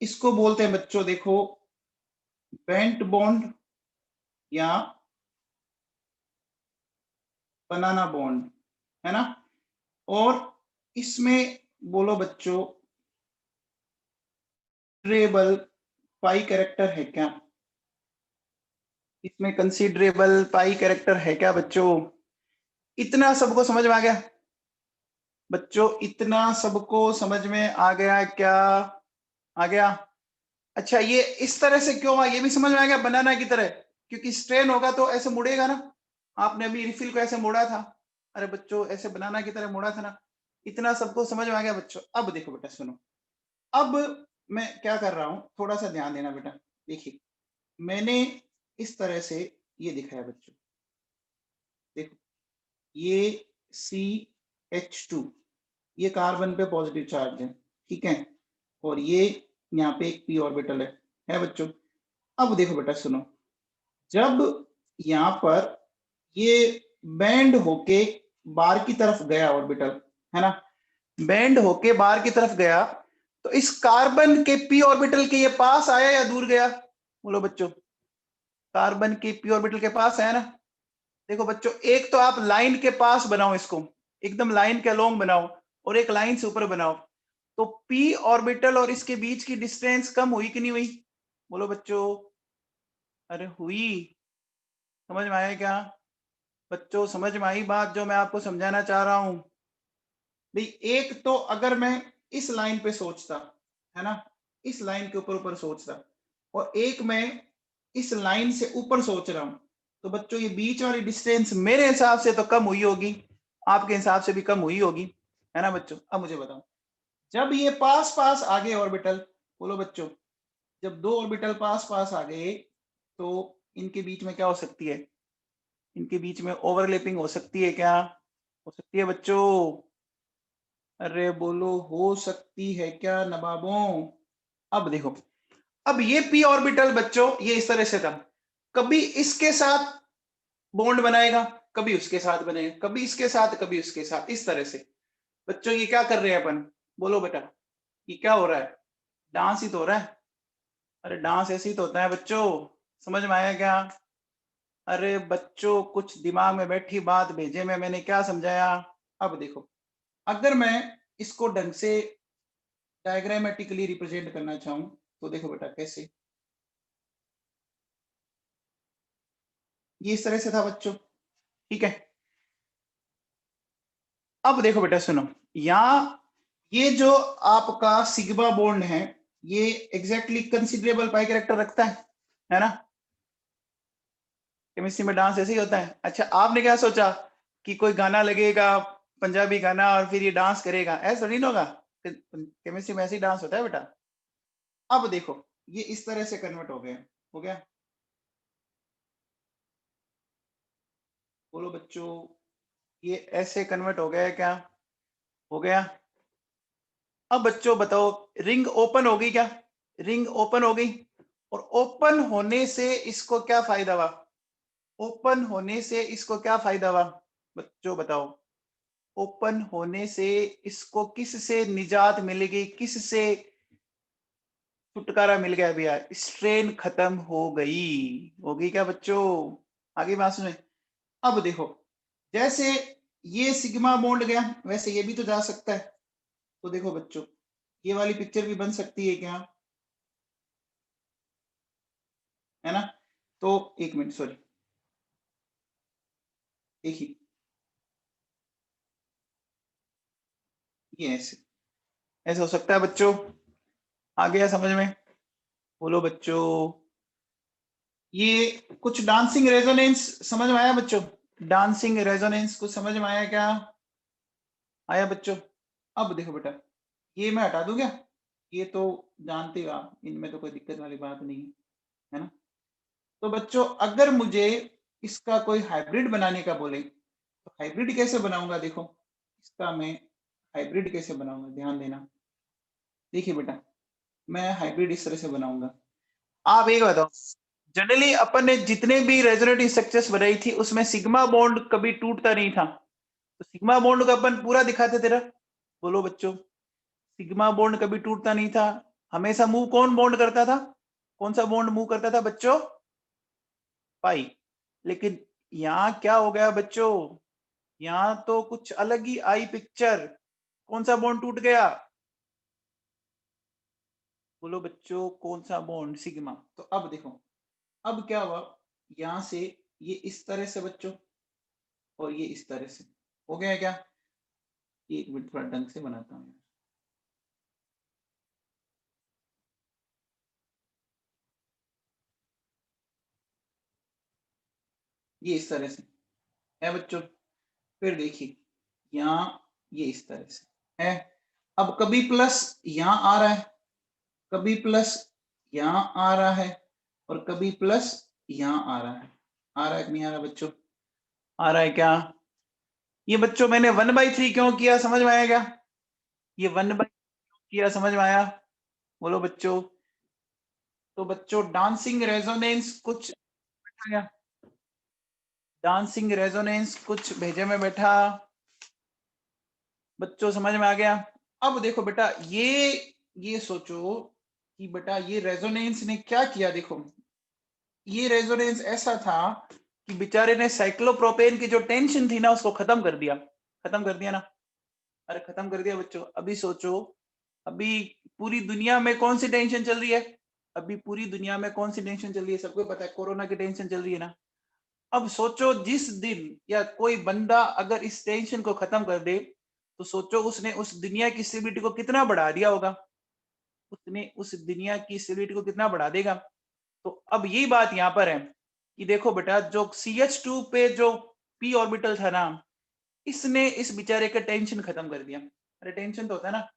इसको बोलते हैं बच्चों, देखो, बेंट बॉन्ड या बनाना बॉन्ड, है ना? और इसमें बोलो बच्चों, कंसीडरेबल पाई कैरेक्टर है क्या? इसमें कंसीडरेबल पाई कैरेक्टर है क्या बच्चों? इतना सबको समझ में आ गया बच्चों? इतना सबको समझ में आ गया क्या? आ गया? अच्छा, ये इस तरह से क्यों हुआ ये भी समझ में आ गया, बनाना की तरह? क्योंकि स्ट्रेन होगा तो ऐसे मुड़ेगा ना। आपने अभी रिफिल को ऐसे मोड़ा था, अरे बच्चों ऐसे बनाना की तरह मोड़ा था ना। इतना सबको समझ में आ गया बच्चों? अब देखो बेटा सुनो, अब मैं क्या कर रहा हूं, थोड़ा सा ध्यान देना बेटा। देखिए, मैंने इस तरह से ये दिखा है बच्चों, देखो ये CH2 ये कार्बन पे पॉजिटिव चार्ज है, ठीक है, और ये यहाँ पे एक p ऑर्बिटल है बच्चों। अब देखो बेटा सुनो, जब यहाँ पर ये बैंड होके बाहर की तरफ गया ऑर्बिटल, है ना, बैंड होके बाहर की तरफ गया, तो इस कार्बन के p ऑर्बिटल के ये पास आया या दूर गया? बोलो बच्चों, कार्बन के p ऑर्बिटल के पास आया ना। देखो बच्चों, एक तो आप लाइन के पास बनाओ, इसको एकदम लाइन के अलोंग बनाओ, और एक लाइन से ऊपर बनाओ, तो p ऑर्बिटल और इसके बीच की डिस्टेंस कम हुई कि नहीं हुई? बोलो बच्चों, अरे हुई। समझ में आया क्या बच्चों? समझ में आई बात जो मैं आपको समझाना चाह रहा हूं? भाई एक तो अगर मैं इस लाइन पे सोचता, है ना, इस लाइन के ऊपर ऊपर सोचता, और एक मैं इस लाइन से ऊपर सोच रहा हूं, तो बच्चों ये बीच वाली डिस्टेंस मेरे हिसाब से तो कम हुई होगी, आपके हिसाब से भी कम हुई होगी, है ना बच्चों? अब मुझे बताओ, जब ये पास पास आ गए ऑर्बिटल, बोलो बच्चों, जब दो ऑर्बिटल पास पास आ गए, तो इनके बीच में क्या हो सकती है? इनके बीच में ओवरलैपिंग हो सकती है क्या? हो सकती है बच्चों? अरे बोलो, हो सकती है क्या नवाबों? अब देखो, अब ये p ऑर्बिटल बच्चों ये इस तरह से था, कभी इसके साथ बॉन्ड बनाएगा, कभी उसके साथ बनेगा, कभी इसके साथ, कभी उसके साथ, इस तरह से। बच्चों ये क्या कर रहे हैं अपन? बोलो बेटा, ये क्या हो रहा है? डांस ही तो हो रहा है। अरे डांस ऐसे ही तो होता है बच्चों, समझ में आया क्या? अरे बच्चों, कुछ दिमाग में बैठी बात भेजे में मैंने क्या समझाया? अब देखो, अगर मैं इसको ढंग से डायग्रामेटिकली रिप्रेजेंट करना चाहूं, तो देखो बेटा कैसे, ये इस तरह से था बच्चों, ठीक है। अब देखो बेटा सुनो, यहाँ ये जो आपका सिग्मा बॉन्ड है, ये एग्जैक्टली कंसिडरेबल पाई कैरेक्टर रखता है ना? केमिस्ट्री में डांस ऐसे ही होता है। अच्छा, आपने क्या सोचा कि कोई गाना लगेगा, पंजाबी गाना, और फिर ये डांस करेगा? ऐसा नहीं होगा, केमिस्ट्री में ऐसे ही डांस होता है बेटा। अब देखो, ये इस तरह से कन्वर्ट हो गया, हो गया? बोलो बच्चों, ये ऐसे कन्वर्ट हो गया क्या? हो गया। अब बच्चों बताओ, रिंग ओपन हो गई क्या? रिंग ओपन हो गई, और ओपन होने से इसको क्या फायदा हुआ? ओपन होने से इसको क्या फायदा हुआ बच्चों बताओ? ओपन होने से इसको किस से निजात मिलेगी, किस से छुटकारा मिल गया भैया? स्ट्रेन खत्म हो गई, होगी क्या बच्चों? आगे बात सुने। अब देखो, जैसे ये सिग्मा बॉन्ड गया, वैसे ये भी तो जा सकता है। तो देखो बच्चों, ये वाली पिक्चर भी बन सकती है क्या? है ना? तो एक मिनट, सॉरी, देखिए, ये ऐसे ऐसे हो सकता है बच्चों। आ गया समझ में? बोलो बच्चों, ये कुछ डांसिंग रेजोनेंस समझ में आया बच्चों? डांसिंग रेजोनेंस कुछ समझ में आया क्या? आया बच्चों? अब देखो बेटा, ये मैं हटा दूं क्या? ये तो जानते हो आप, इनमें तो कोई दिक्कत वाली बात नहीं है ना? तो बच्चों, अगर मुझे इसका कोई हाइब्रिड बनाने का बोले, तो हाइब्रिड कैसे बनाऊंगा? देखो, इसका मैं हाइब्रिड कैसे बनाऊंगा, ध्यान देना। देखिए बेटा, मैं हाइब्रिड इस तरह से बनाऊंगा। आप एक बताओ, जनरली अपन ने जितने भी रेजोनेटिव स्ट्रक्चर्स बनाई थी, उसमें सिग्मा बॉन्ड कभी टूटता नहीं था, तो सिग्मा बॉन्ड को अपन पूरा दिखाते थे ना। बोलो बच्चों, सिग्मा बॉन्ड कभी टूटता नहीं था, हमेशा मूव कौन बॉन्ड करता था? कौन सा बॉन्ड मूव करता था बच्चों? पाई। लेकिन यहाँ क्या हो गया बच्चों? यहाँ तो कुछ अलग ही आई पिक्चर। कौन सा बॉन्ड टूट गया? बोलो बच्चों, कौन सा बॉन्ड? सिग्मा। तो अब देखो, अब क्या हुआ, यहां से ये इस तरह से बच्चों, और ये इस तरह से हो गया क्या? एक मिनट, थोड़ा ढंग से बनाता हूँ। ये इस तरह से है बच्चों। फिर देखिए, यहाँ ये इस तरह से है। अब कभी प्लस यहाँ आ रहा है, कभी प्लस यहाँ आ रहा है, और कभी प्लस यहाँ आ रहा है कि नहीं आ रहा बच्चों? आ रहा है क्या? ये बच्चों मैंने 1/3 क्यों किया, समझ में आया क्या? ये 1/3 किया, समझ में आया? बोलो बच्चों। तो बच्चों डांसिंग रेजोनेंस कुछ बैठा गया, डांसिंग रेजोनेंस कुछ भेजे में बैठा, बच्चों समझ में आ गया? अब देखो बेटा, ये सोचो कि बेटा ये रेजोनेंस ने क्या किया। देखो ये रेजोनेंस ऐसा था कि बेचारे ने साइक्लोप्रोपेन की जो टेंशन थी ना उसको खत्म कर दिया। खत्म कर दिया ना? अरे खत्म कर दिया बच्चों। अभी सोचो, अभी पूरी दुनिया में कौन सी टेंशन चल रही है? अभी पूरी दुनिया में कौन सी टेंशन चल रही है? सबको पता है, कोरोना की टेंशन चल रही है ना। अब सोचो जिस दिन या कोई बंदा अगर इस टेंशन को खत्म कर दे, तो सोचो उसने उस दुनिया की स्टेबिलिटी को कितना बढ़ा दिया होगा। उसने उस दुनिया की स्टेबिलिटी को कितना बढ़ा देगा। तो अब यही बात यहाँ पर है कि देखो बेटा, जो CH2 पे जो p ऑर्बिटल था ना, इसने इस बेचारे का टेंशन खत्म कर दिया। अरे टेंशन तो होता है ना,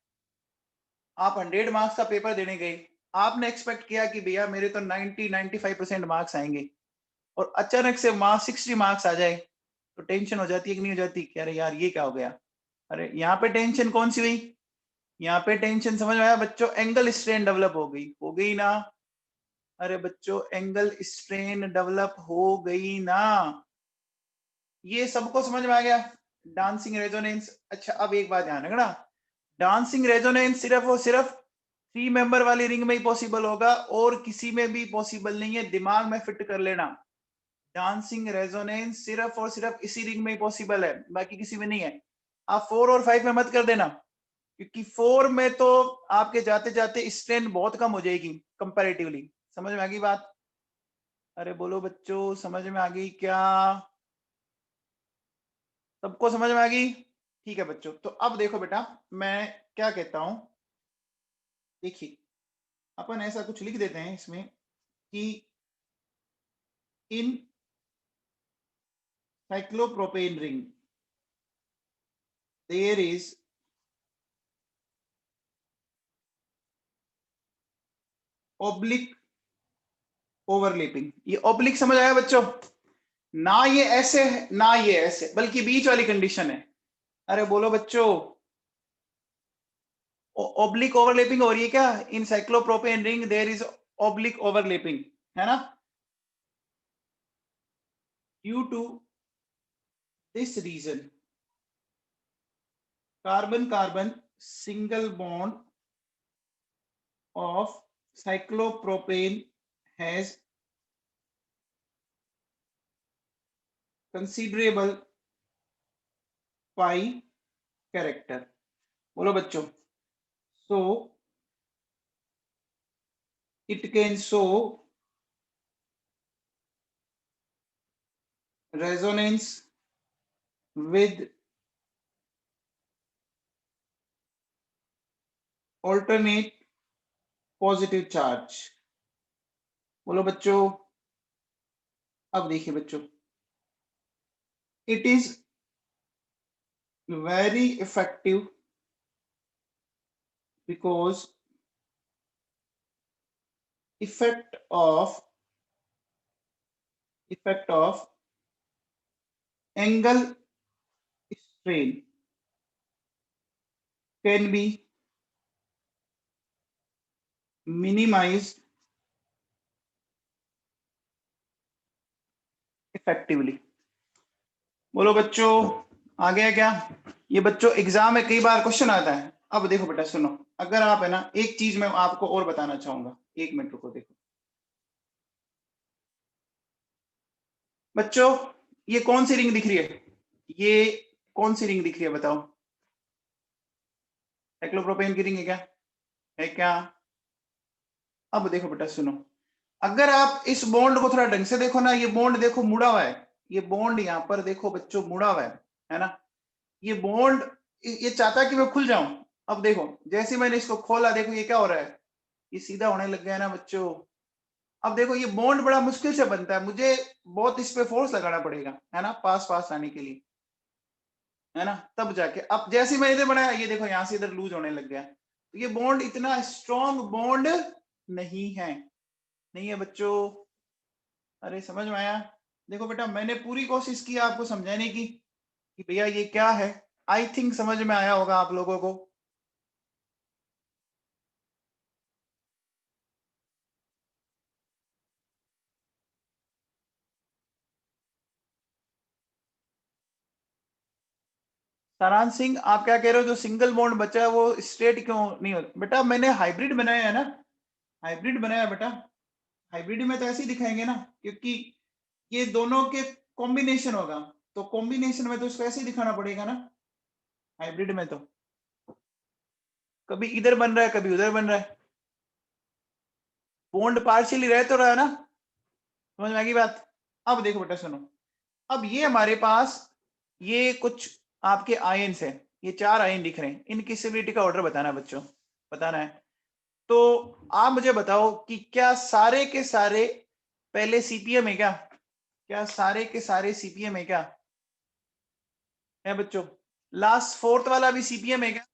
आप 100 मार्क्स का पेपर देने गए, आपने एक्सपेक्ट किया कि भैया मेरे तो 90-95% मार्क्स आएंगे, और अचानक से 60 मार्क्स आ जाए, तो टेंशन हो जाती है कि नहीं हो जाती? कि अरे यार ये क्या हो गया। अरे यहाँ पे टेंशन कौन सी हुई? यहाँ पे टेंशन समझ में आया बच्चों? एंगल स्ट्रेन डेवलप हो गई ना? अरे बच्चों एंगल स्ट्रेन डेवलप हो गई ना? ये सबको समझ में आ गया? Dancing resonance. अच्छा अब एक बात ध्यान रखना, डांसिंग रेजोनेंस सिर्फ और सिर्फ 3 मेंबर वाली रिंग में ही पॉसिबल होगा, और किसी में भी पॉसिबल नहीं है। दिमाग में फिट कर लेना, डांसिंग रेजोनेंस सिर्फ और सिर्फ इसी रिंग में ही पॉसिबल है, बाकी किसी में नहीं है। आप 4 और 5 में मत कर देना, क्योंकि 4 में तो आपके जाते जाते स्ट्रेन बहुत कम हो जाएगी कंपैरेटिवली। समझ में आ गई बात? अरे बोलो बच्चों, समझ में आ गई क्या? सबको समझ में आ गई? ठीक है बच्चों, तो अब देखो बेटा मैं क्या कहता हूं। देखिए अपन ऐसा कुछ लिख देते हैं इसमें कि in cyclopropane ring there is oblique overlapping. ये ओब्लिक समझ आया बच्चों? ना ये ऐसे है ना ये ऐसे, बल्कि बीच वाली कंडीशन है। अरे बोलो बच्चों, ओब्लिक ओवरलैपिंग हो रही है क्या? In cyclopropane ring there is oblique overlapping, है ना? Due to this reason carbon carbon single bond of cyclopropane has considerable pi character। बोलो बच्चों, so it can show resonance with alternate positive charge। बोलो बच्चों, अब देखिए बच्चों, it is very effective because effect of angle strain can be minimized effectively। बोलो बच्चों, आ गया क्या? ये बच्चों एग्जाम में कई बार क्वेश्चन आता है। अब देखो बेटा सुनो, अगर आप है ना, एक चीज मैं आपको और बताना चाहूंगा, 1 मिनट रुको। देखो बच्चों, ये कौन सी रिंग दिख रही है? ये कौन सी रिंग दिख रही है बताओ? साइक्लोप्रोपेन की रिंग है क्या? है क्या? अब देखो बेटा सुनो, अगर आप इस बॉन्ड को थोड़ा ढंग से देखो ना, ये बॉन्ड देखो मुड़ा हुआ है। ये बॉन्ड यहाँ पर देखो बच्चों मुड़ा हुआ है ना? ये बॉन्ड ये चाहता है कि मैं खुल जाऊं। अब देखो जैसे मैंने इसको खोला, देखो ये क्या हो रहा है, ये सीधा होने लग गया है ना बच्चों। अब देखो ये बॉन्ड बड़ा मुश्किल से बनता है, मुझे बहुत इस पे फोर्स लगाना पड़ेगा, है ना, पास पास आने के लिए, है ना, तब जाके। अब जैसे मैंने इधर बनाया, ये देखो यहाँ से इधर लूज होने लग गया। तो ये बॉन्ड इतना स्ट्रॉन्ग बॉन्ड नहीं है, नहीं है बच्चों। अरे समझ में आया? देखो बेटा मैंने पूरी कोशिश की आपको समझाने की कि भैया ये क्या है। आई थिंक समझ में आया होगा आप लोगों को। सारांश सिंह आप क्या कह रहे हो, जो सिंगल बॉन्ड बचा है वो स्ट्रेट क्यों नहीं होता? बेटा मैंने हाइब्रिड बनाया है ना, हाइब्रिड बनाया बेटा। हाइब्रिड में तो ऐसे ही दिखाएंगे ना, क्योंकि ये दोनों के कॉम्बिनेशन होगा, तो कॉम्बिनेशन में तो इसको ऐसे ही दिखाना पड़ेगा ना। हाइब्रिड में तो कभी इधर बन रहा है कभी उधर बन रहा है, बॉन्ड पार्शियली रह तो रहा है ना। समझ में आ गई बात? अब देखो बेटा सुनो, अब ये हमारे पास ये कुछ आपके आयन्स है, ये 4 आयन दिख रहे हैं, इनकी स्टेबिलिटी का ऑर्डर बताना है बच्चों, बताना है। तो आप मुझे बताओ कि क्या सारे के सारे पहले सीपीएम है क्या? क्या सारे के सारे सीपीएम है क्या? है बच्चों? लास्ट फोर्थ वाला भी सीपीएम है क्या?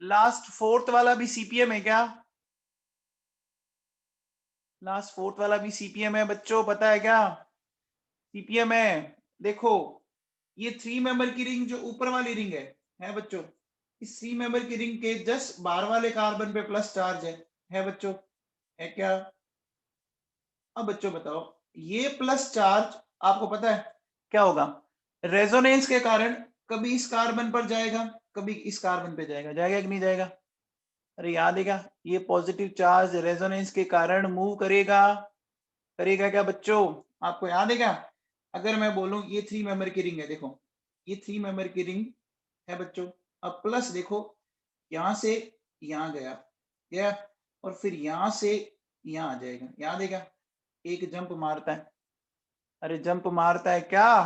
लास्ट फोर्थ वाला भी सीपीएम है क्या? लास्ट फोर्थ वाला भी सीपीएम है बच्चों, पता है क्या? सीपीएम है। देखो ये 3 मेंबर की रिंग जो ऊपर वाली रिंग है बच्चों, इस 3 मेंबर की रिंग के जस्ट बाहर वाले कार्बन पे प्लस चार्ज है बच्चों, है क्या? अब बच्चों बताओ, ये प्लस चार्ज आपको पता है क्या होगा? रेजोनेंस के कारण कभी इस कार्बन पर जाएगा, कभी इस कार्बन पे जाएगा, जाएगा कि नहीं जाएगा? अरे याद है क्या? ये पॉजिटिव चार्ज रेजोनेंस के कारण मूव करेगा, करेगा क्या बच्चों? आपको याद है क्या? अगर मैं बोलूं ये 3 मेंबर की रिंग है, देखो ये 3 मेंबर की रिंग है बच्चों। अब प्लस देखो, यहां से यहां गया गया, और फिर यहां से यहां आ जाएगा, याद है क्या? एक जंप मारता है। अरे जंप मारता है क्या?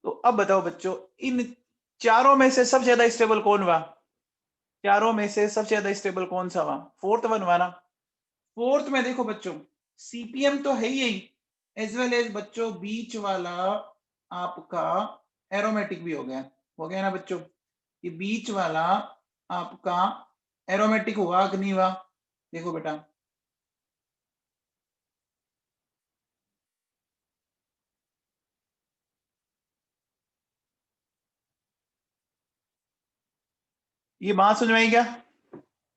तो अब बताओ बच्चों, इन चारों में से सबसे ज्यादा स्टेबल कौन हुआ? चारों में से सबसे ज्यादा स्टेबल कौन सा हुआ? फोर्थ वन हुआ ना। फोर्थ में देखो बच्चों, सीपीएम तो है ही, एज वेल एज बच्चों बीच वाला आपका एरोमेटिक भी हो गया ना बच्चों? ये बीच वाला आपका एरोमेटिक हुआ कि नहीं हुआ? देखो बेटा, ये बात समझ में आई क्या?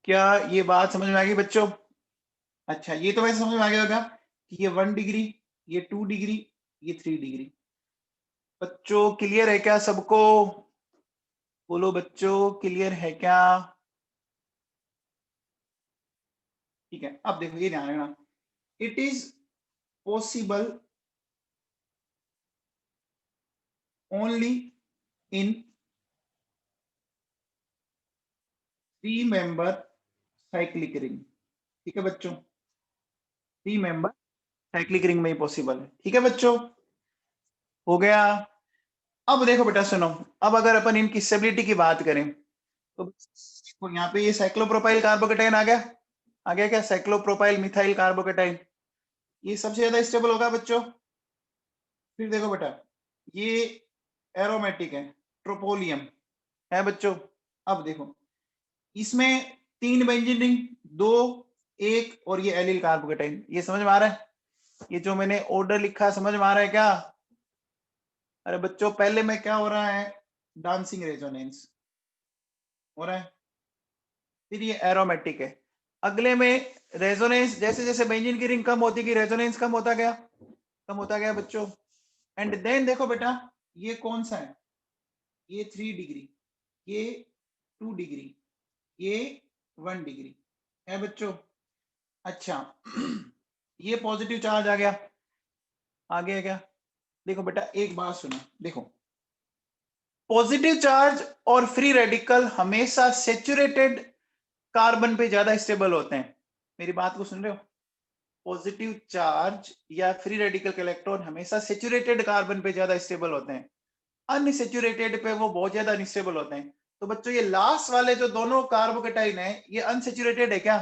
क्या ये बात समझ में आ गई बच्चों? अच्छा ये तो वैसे समझ में आ गया होगा कि ये 1 डिग्री, ये 2 डिग्री, ये 3 डिग्री। बच्चों क्लियर है क्या सबको? बोलो बच्चों क्लियर है क्या? ठीक है, अब देखो ये ध्यान रखना, it is possible only in 3 member cyclic ring. ठीक है बच्चों, 3 मेंबर साइक्लिक रिंग में ही पॉसिबल है। ठीक है बच्चों, हो गया। अब देखो बेटा सुनो, अब अगर अपन इनकी स्टेबिलिटी की बात करें तो देखो यहाँ पे ये साइक्लोप्रोपाइल कार्बोकेटाइन आ गया, आ गया क्या? साइक्लोप्रोपाइल मिथाइल कार्बोकेटाइन, ये सबसे ज्यादा स्टेबल होगा बच्चों। फिर देखो बेटा, ये एरोमेटिक है, ट्रोपोलियम है बच्चों। अब देखो इसमें 3 बेंजीन रिंग, 2, 1, और ये एलिल कार्बोकेटाइन, ये समझ में आ रहा है? ये जो मैंने ऑर्डर लिखा समझ में आ रहा है क्या? अरे बच्चों पहले में क्या हो रहा है? डांसिंग रेजोनेंस हो रहा है, फिर ये एरोमेटिक है, अगले में रेजोनेंस, जैसे जैसे बेंजीन की रिंग कम होती गई रेजोनेंस कम होता गया, कम होता गया बच्चों। एंड देन देखो बेटा, ये कौन सा है? ये 3 डिग्री, ये 2 डिग्री, ये 1 डिग्री है बच्चों। अच्छा ये पॉजिटिव चार्ज आ गया, आ गया क्या? देखो बेटा एक बात सुनो, देखो पॉजिटिव चार्ज और फ्री रेडिकल हमेशा सेचुरेटेड कार्बन पे ज्यादा स्टेबल होते हैं। मेरी बात को सुन रहे हो? पॉजिटिव चार्ज या फ्री रेडिकल के इलेक्ट्रॉन हमेशा सेचुरेटेड कार्बन पे ज्यादा स्टेबल होते हैं, अनसेचुरेटेड पे वो बहुत ज्यादा अनस्टेबल होते हैं। तो बच्चों ये लास्ट वाले जो दोनों कार्बोकेटाइन है ये अनसेचुरेटेड है क्या?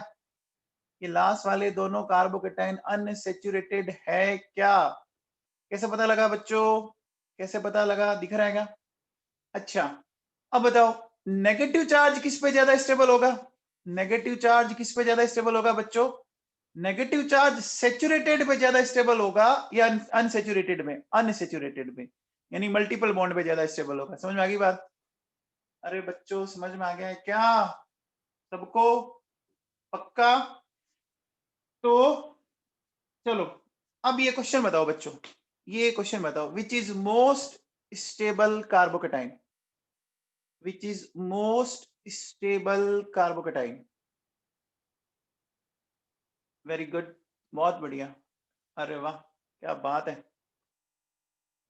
ये लास्ट वाले दोनों कार्बोकेटाइन अनसेचुरेटेड है क्या? कैसे पता लगा बच्चों? कैसे पता लगा, दिख रहा है क्या? अच्छा अब बताओ, नेगेटिव चार्ज किस पे ज्यादा स्टेबल होगा? नेगेटिव चार्ज किस पे ज्यादा स्टेबल होगा बच्चों? नेगेटिव चार्ज सेचुरेटेड पे ज्यादा स्टेबल होगा या अनसेचुरेटेड में? अनसेचुरेटेड में, यानी मल्टीपल बॉन्ड पे ज्यादा स्टेबल होगा। समझ में आ गई बात? अरे बच्चों समझ में आ गया है क्या सबको? पक्का? तो चलो अब ये क्वेश्चन बताओ बच्चों, ये क्वेश्चन बताओ, which is most stable carbocation? Which is most stable carbocation? Very good, बहुत बढ़िया। अरे वाह, क्या बात है।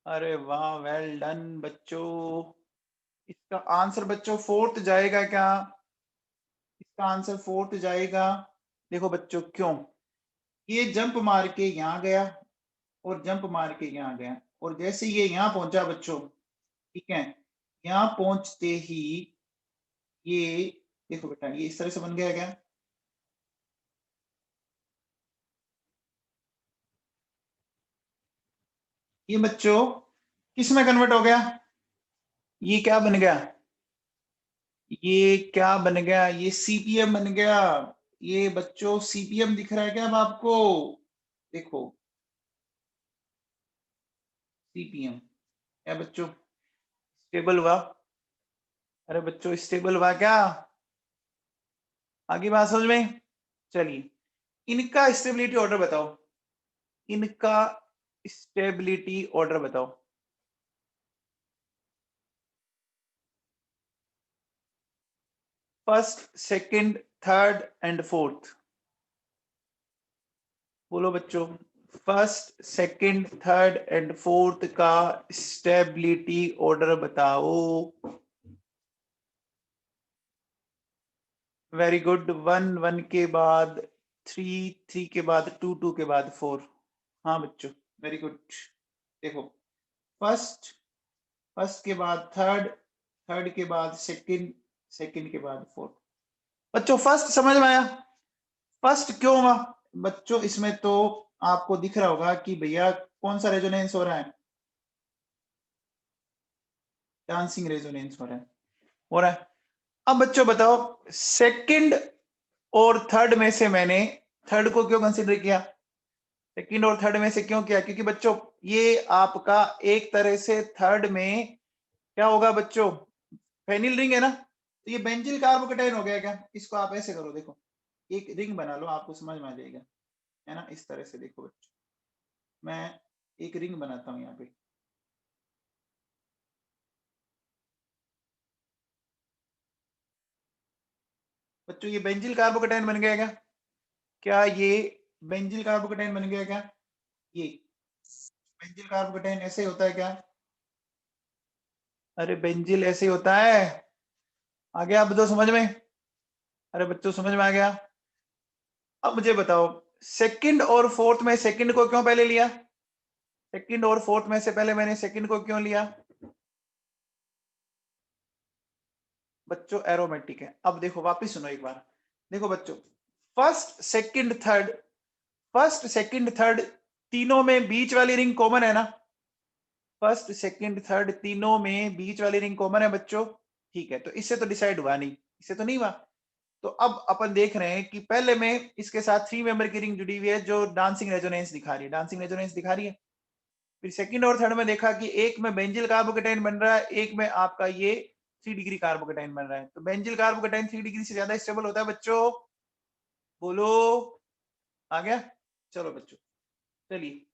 अरे वाह, वेल डन बच्चों। इसका आंसर बच्चों फोर्थ जाएगा क्या? इसका आंसर फोर्थ जाएगा। देखो बच्चों क्यों, ये जंप मार के यहां गया और जंप मार के यहां गया, और जैसे ये यहां पहुंचा बच्चों, ठीक है, यहां पहुंचते ही ये देखो बेटा, ये इस तरह से बन गया क्या? ये बच्चों किस में कन्वर्ट हो गया? ये क्या बन गया? ये क्या बन गया? ये सीपीएम बन गया। ये बच्चों सीपीएम दिख रहा है क्या अब आपको? देखो सीपीएम क्या बच्चों, स्टेबल हुआ? अरे बच्चों स्टेबल हुआ क्या? आगे बात समझ में? चलिए इनका स्टेबिलिटी ऑर्डर बताओ, इनका स्टेबिलिटी ऑर्डर बताओ। First, second, third and fourth. बोलो बच्चों, first, second, third and fourth का स्टेबिलिटी ऑर्डर बताओ। वेरी गुड, 1 1 के बाद 3 3 के बाद 2 2 के बाद 4। हाँ बच्चों वेरी गुड। देखो फर्स्ट, फर्स्ट के बाद थर्ड, थर्ड के बाद सेकंड, सेकंड के बाद फोर्थ। बच्चों फर्स्ट समझ में आया? फर्स्ट क्यों हुआ बच्चों? इसमें तो आपको दिख रहा होगा कि भैया कौन सा रेजोनेंस हो रहा है? डांसिंग रेजोनेंस हो रहा है, हो रहा है। अब बच्चों बताओ, सेकंड और थर्ड में से मैंने थर्ड को क्यों कंसीडर किया? सेकंड और थर्ड में से क्यों किया? क्योंकि बच्चों ये आपका एक तरह से थर्ड में क्या होगा बच्चों? फेनिल रिंग है ना, तो ये बेंजिल कार्बोकेटाइन हो गया क्या? इसको आप ऐसे करो, देखो एक रिंग बना लो, आपको समझ में आ जाएगा, है ना? इस तरह से देखो बच्चों, मैं एक रिंग बनाता हूं यहाँ पे। बच्चों ये बेंजिल कार्बोकेटाइन बन गया क्या? क्या ये बेंजिल कार्बोकेटाइन बन गया क्या? ये बेंजिल कार्बोकेटाइन ऐसे ही होता है क्या? अरे बेंजिल ऐसे ही होता है। आ गया अब तो समझ में? अरे बच्चों समझ में आ गया? अब मुझे बताओ, सेकंड और फोर्थ में सेकंड को क्यों पहले लिया? सेकंड और फोर्थ में से पहले मैंने सेकंड को क्यों लिया? बच्चों एरोमेटिक है। अब देखो वापिस सुनो एक बार, देखो बच्चों first second third, first second third तीनों में बीच वाली रिंग कॉमन है ना? फर्स्ट सेकंड थर्ड तीनों में बीच वाली रिंग कॉमन है बच्चों, ठीक है, तो इससे तो डिसाइड हुआ नहीं, इससे तो नहीं हुआ। तो अब अपन देख रहे हैं कि पहले में इसके साथ 3 मेंबर की रिंग जुड़ी हुई है जो डांसिंग रेजोनेंस दिखा रही है, डांसिंग रेजोनेंस दिखा रही है। फिर सेकंड और थर्ड में देखा कि एक में बेंजिल कार्बोकेटाइन बन रहा है, एक में आपका ये 3 डिग्री कार्बोकेटाइन बन रहा है। तो बेंजिल कार्बोकेटाइन 3 डिग्री से ज्यादा स्टेबल होता है बच्चों, बोलो। आ गया? चलो बच्चों, चलिए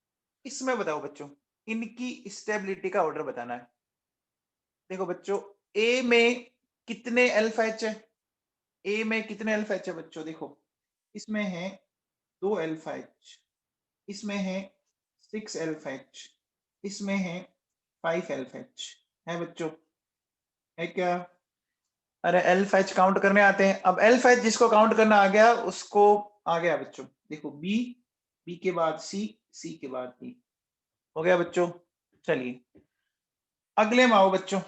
इसमें बताओ बच्चों, इनकी स्टेबिलिटी का ऑर्डर बताना है। देखो बच्चों ए में कितने अल्फा एच है? ए में कितने अल्फा एच है बच्चों? देखो इसमें है 2 अल्फा एच, इसमें है 6 अल्फा एच, इसमें है 5 अल्फा एच, है बच्चों? है क्या? अरे अल्फा एच काउंट करने आते हैं। अब अल्फा एच जिसको काउंट करना आ गया उसको आ गया बच्चों। देखो बी, बी के बाद सी, सी के बाद बी, हो गया बच्चों। चलिए अगले में आओ बच्चों,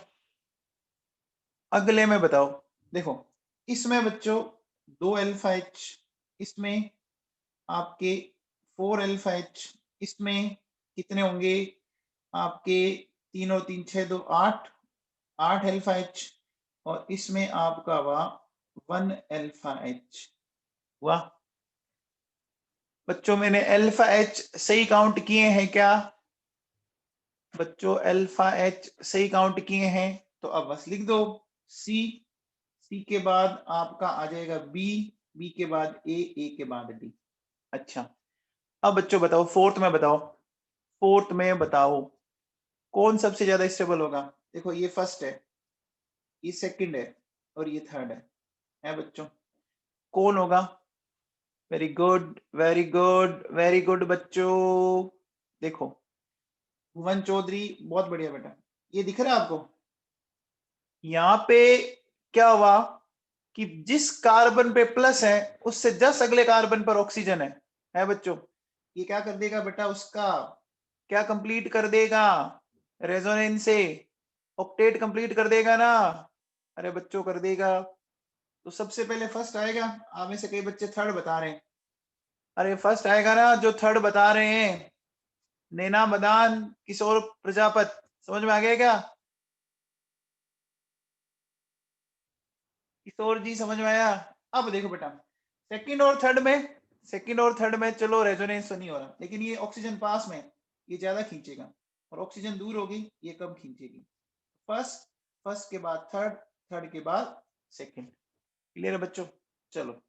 अगले में बताओ। देखो इसमें बच्चों 2 अल्फा एच, इसमें आपके 4 अल्फा एच, इसमें कितने होंगे आपके? 3 और 3 6 2 8, 8 अल्फा एच, और इसमें आपका हुआ 1 अल्फा एच। वाह, बच्चों मैंने अल्फा एच सही काउंट किए हैं क्या? बच्चों अल्फा एच सही काउंट किए हैं तो अब बस लिख दो सी, सी के बाद आपका आ जाएगा बी, बी के बाद ए के बाद डी। अच्छा अब बच्चों बताओ फोर्थ में बताओ, फोर्थ में बताओ कौन सबसे ज्यादा स्टेबल होगा? देखो ये फर्स्ट है, ये सेकंड है और ये थर्ड है बच्चों, कौन होगा? Very good very good very good बच्चों। देखो भुवन चौधरी बहुत बढ़िया बेटा, ये दिख रहा है आपको? यहाँ पे क्या हुआ कि जिस कार्बन पे प्लस है उससे जस्ट अगले कार्बन पर ऑक्सीजन है बच्चों, ये क्या कर देगा बेटा, उसका क्या कंप्लीट कर देगा? रेजोनेंस से ऑक्टेट कंप्लीट कर देगा ना? अरे बच्चों कर देगा। तो सबसे पहले फर्स्ट आएगा, आप में से कई बच्चे थर्ड बता रहे हैं। अरे फर्स्ट आएगा ना जो थर्ड बता रहे हैं, नैना मदान किशोर प्रजापत, समझ में आ गया क्या? किशोर जी समझ में आया? अब देखो बेटा सेकंड और थर्ड में, सेकंड और थर्ड में चलो रेजोनेंस तो नहीं हो रहा, लेकिन ये ऑक्सीजन पास में ये ज्यादा खींचेगा और ऑक्सीजन दूर होगी ये कम खींचेगी। फर्स्ट, फर्स्ट के बाद थर्ड, थर्ड के बाद सेकंड। क्लियर है बच्चों? चलो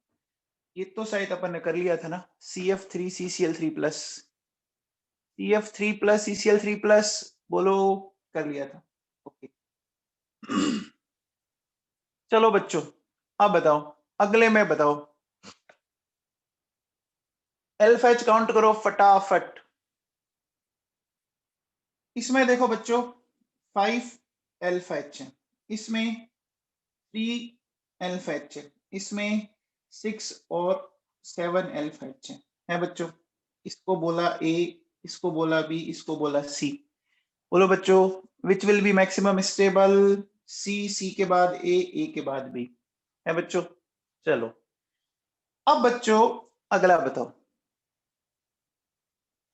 ये तो शायद अपन ने कर लिया था ना, CF3CCl3 plus, CF3 plus CCl3 plus, बोलो कर लिया था। ओके चलो बच्चों अब बताओ, अगले में बताओ अल्फा एच काउंट करो फटाफट। इसमें देखो बच्चों 5 अल्फा एच है, इसमें 3 अल्फा एच है, इसमें 6 और 7 अल्फा एच है बच्चों। इसको बोला ए, इसको बोला बी, इसको बोला सी। बोलो बच्चों which will be maximum stable? C, C के बाद ए के बाद बी है बच्चों। चलो अब बच्चों अगला बताओ,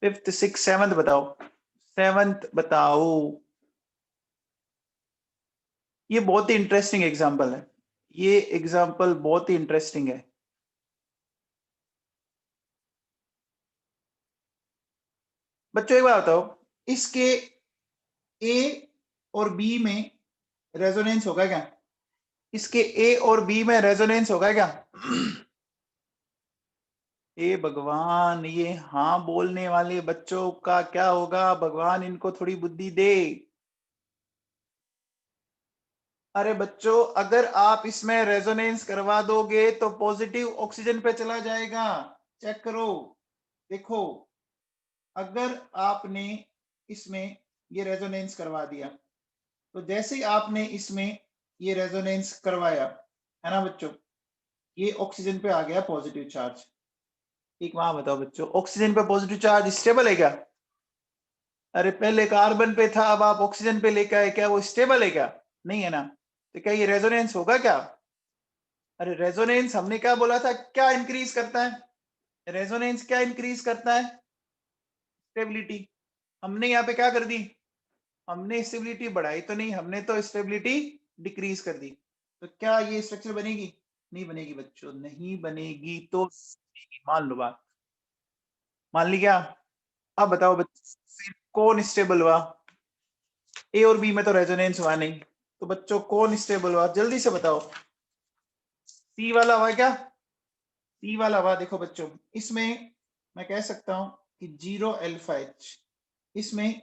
फिफ्थ सिक्स सेवंथ बताओ, सेवंथ बताओ। ये बहुत ही इंटरेस्टिंग एग्जाम्पल है, ये एग्जाम्पल बहुत ही इंटरेस्टिंग है। बच्चों एक बात बताओ, इसके ए और बी में रेजोनेंस होगा क्या? इसके ए और बी में रेजोनेंस होगा क्या? ए भगवान, ये हाँ बोलने वाले बच्चों का क्या होगा? भगवान इनको थोड़ी बुद्धि दे। अरे बच्चों अगर आप इसमें रेजोनेंस करवा दोगे तो पॉजिटिव ऑक्सीजन पे चला जाएगा, चेक करो। देखो अगर आपने इसमें ये रेजोनेंस करवा दिया तो जैसे ही आपने इसमें ये रेजोनेंस करवाया है ना बच्चों, ये ऑक्सीजन पे आ गया पॉजिटिव चार्ज। एक वहां बताओ बच्चों, ऑक्सीजन पे पॉजिटिव चार्ज स्टेबल है क्या? अरे पहले कार्बन पे था अब आप ऑक्सीजन पे लेके आए, क्या वो स्टेबल है क्या? नहीं है ना। तो क्या ये रेजोनेंस होगा क्या? अरे रेजोनेंस हमने क्या बोला था, क्या इंक्रीज करता है? रेजोनेंस क्या इंक्रीज करता है? स्टेबिलिटी। हमने यहाँ पे क्या कर दी, हमने स्टेबिलिटी बढ़ाई तो नहीं, हमने तो स्टेबिलिटी डिक्रीज कर दी। तो क्या ये स्ट्रक्चर बनेगी? नहीं बनेगी बच्चों, नहीं बनेगी। तो मान लो बात, मान ली क्या? अब बताओ बच्चों फिर कौन स्टेबल हुआ? ए और बी में तो रेजोनेंस हुआ नहीं, तो बच्चों कौन स्टेबल हुआ जल्दी से बताओ? सी वाला हुआ क्या? सी वाला हुआ। देखो बच्चों इसमें मैं कह सकता हूं कि 0 अल्फा एच, इसमें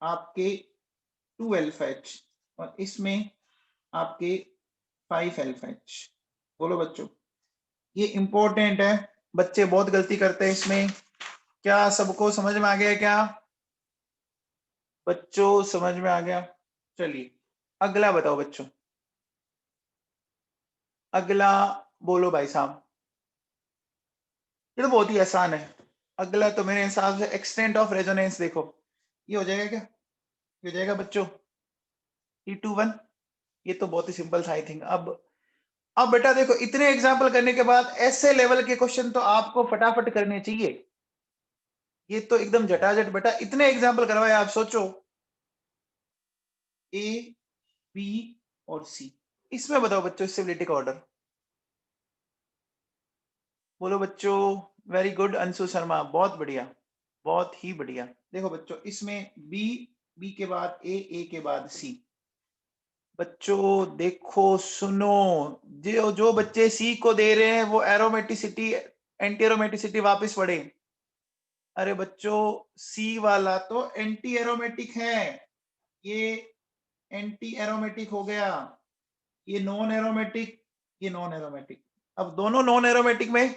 आपके 2 अल्फा एच और इसमें आपके 5 अल्फा एच। बोलो बच्चों ये इंपॉर्टेंट है, बच्चे बहुत गलती करते हैं इसमें। क्या सबको समझ में आ गया क्या? बच्चों समझ में आ गया? चलिए अगला बताओ बच्चों, अगला बोलो भाई साहब। ये तो बहुत ही आसान है, अगला तो मेरे हिसाब से एक्सटेंट ऑफ रेजोनेंस। देखो ये हो जाएगा क्या? ये हो जाएगा बच्चों T21। ये तो बहुत ही सिंपल था आई थिंक। अब बेटा देखो इतने एग्जाम्पल करने के बाद ऐसे लेवल के क्वेश्चन तो आपको फटाफट करने चाहिए। ये तो एकदम जटाजट बेटा, इतने एग्जाम्पल करवाए आप सोचो, ए बी और सी। इसमें बताओ बच्चों स्टेबिलिटी का ऑर्डर। बोलो बच्चों, वेरी गुड अंशु शर्मा, बहुत बढ़िया, बहुत ही बढ़िया। देखो बच्चों, इसमें बी, बी के बाद ए के बाद सी। बच्चों देखो सुनो, जो बच्चे सी को दे रहे हैं वो एरोमेटिसिटी एंटी एरोमेटिसिटी वापस पढ़े। अरे बच्चों, सी वाला तो एंटी एरोमेटिक है, ये एंटी एरोमेटिक हो गया, ये नॉन एरोमेटिक, ये नॉन एरोमेटिक। अब दोनों नॉन एरोमेटिक में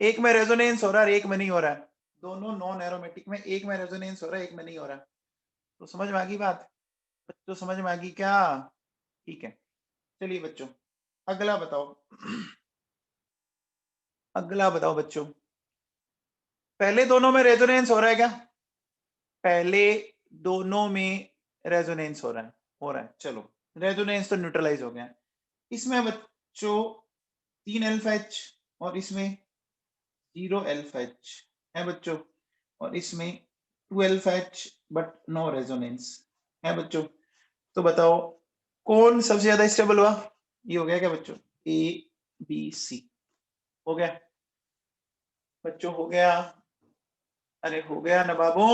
एक में रेजोनेंस हो रहा है, एक में नहीं हो रहा है। दोनों नॉन एरोमेटिक में एक में रेजोनेंस हो रहा है, एक में नहीं हो रहा। तो समझ में आ गई बात बच्चों, समझ में आ गई क्या? ठीक है, चलिए बच्चों अगला बताओ। अगला बताओ बच्चों, पहले दोनों में रेजोनेंस हो रहा है क्या? पहले दोनों में रेजोनेंस हो रहा है, चलो रेजोनेंस तो न्यूट्रलाइज हो गया। इसमें बच्चों 3 अल्फा एच और इसमें 0 अल्फा एच है बच्चों, और इसमें 2 alpha H but no resonance है बच्चों। तो बताओ कौन सबसे ज्यादा स्टेबल हुआ? ये हो गया क्या बच्चों? ए बी सी हो गया बच्चों, हो गया? अरे हो गया ना बाबू।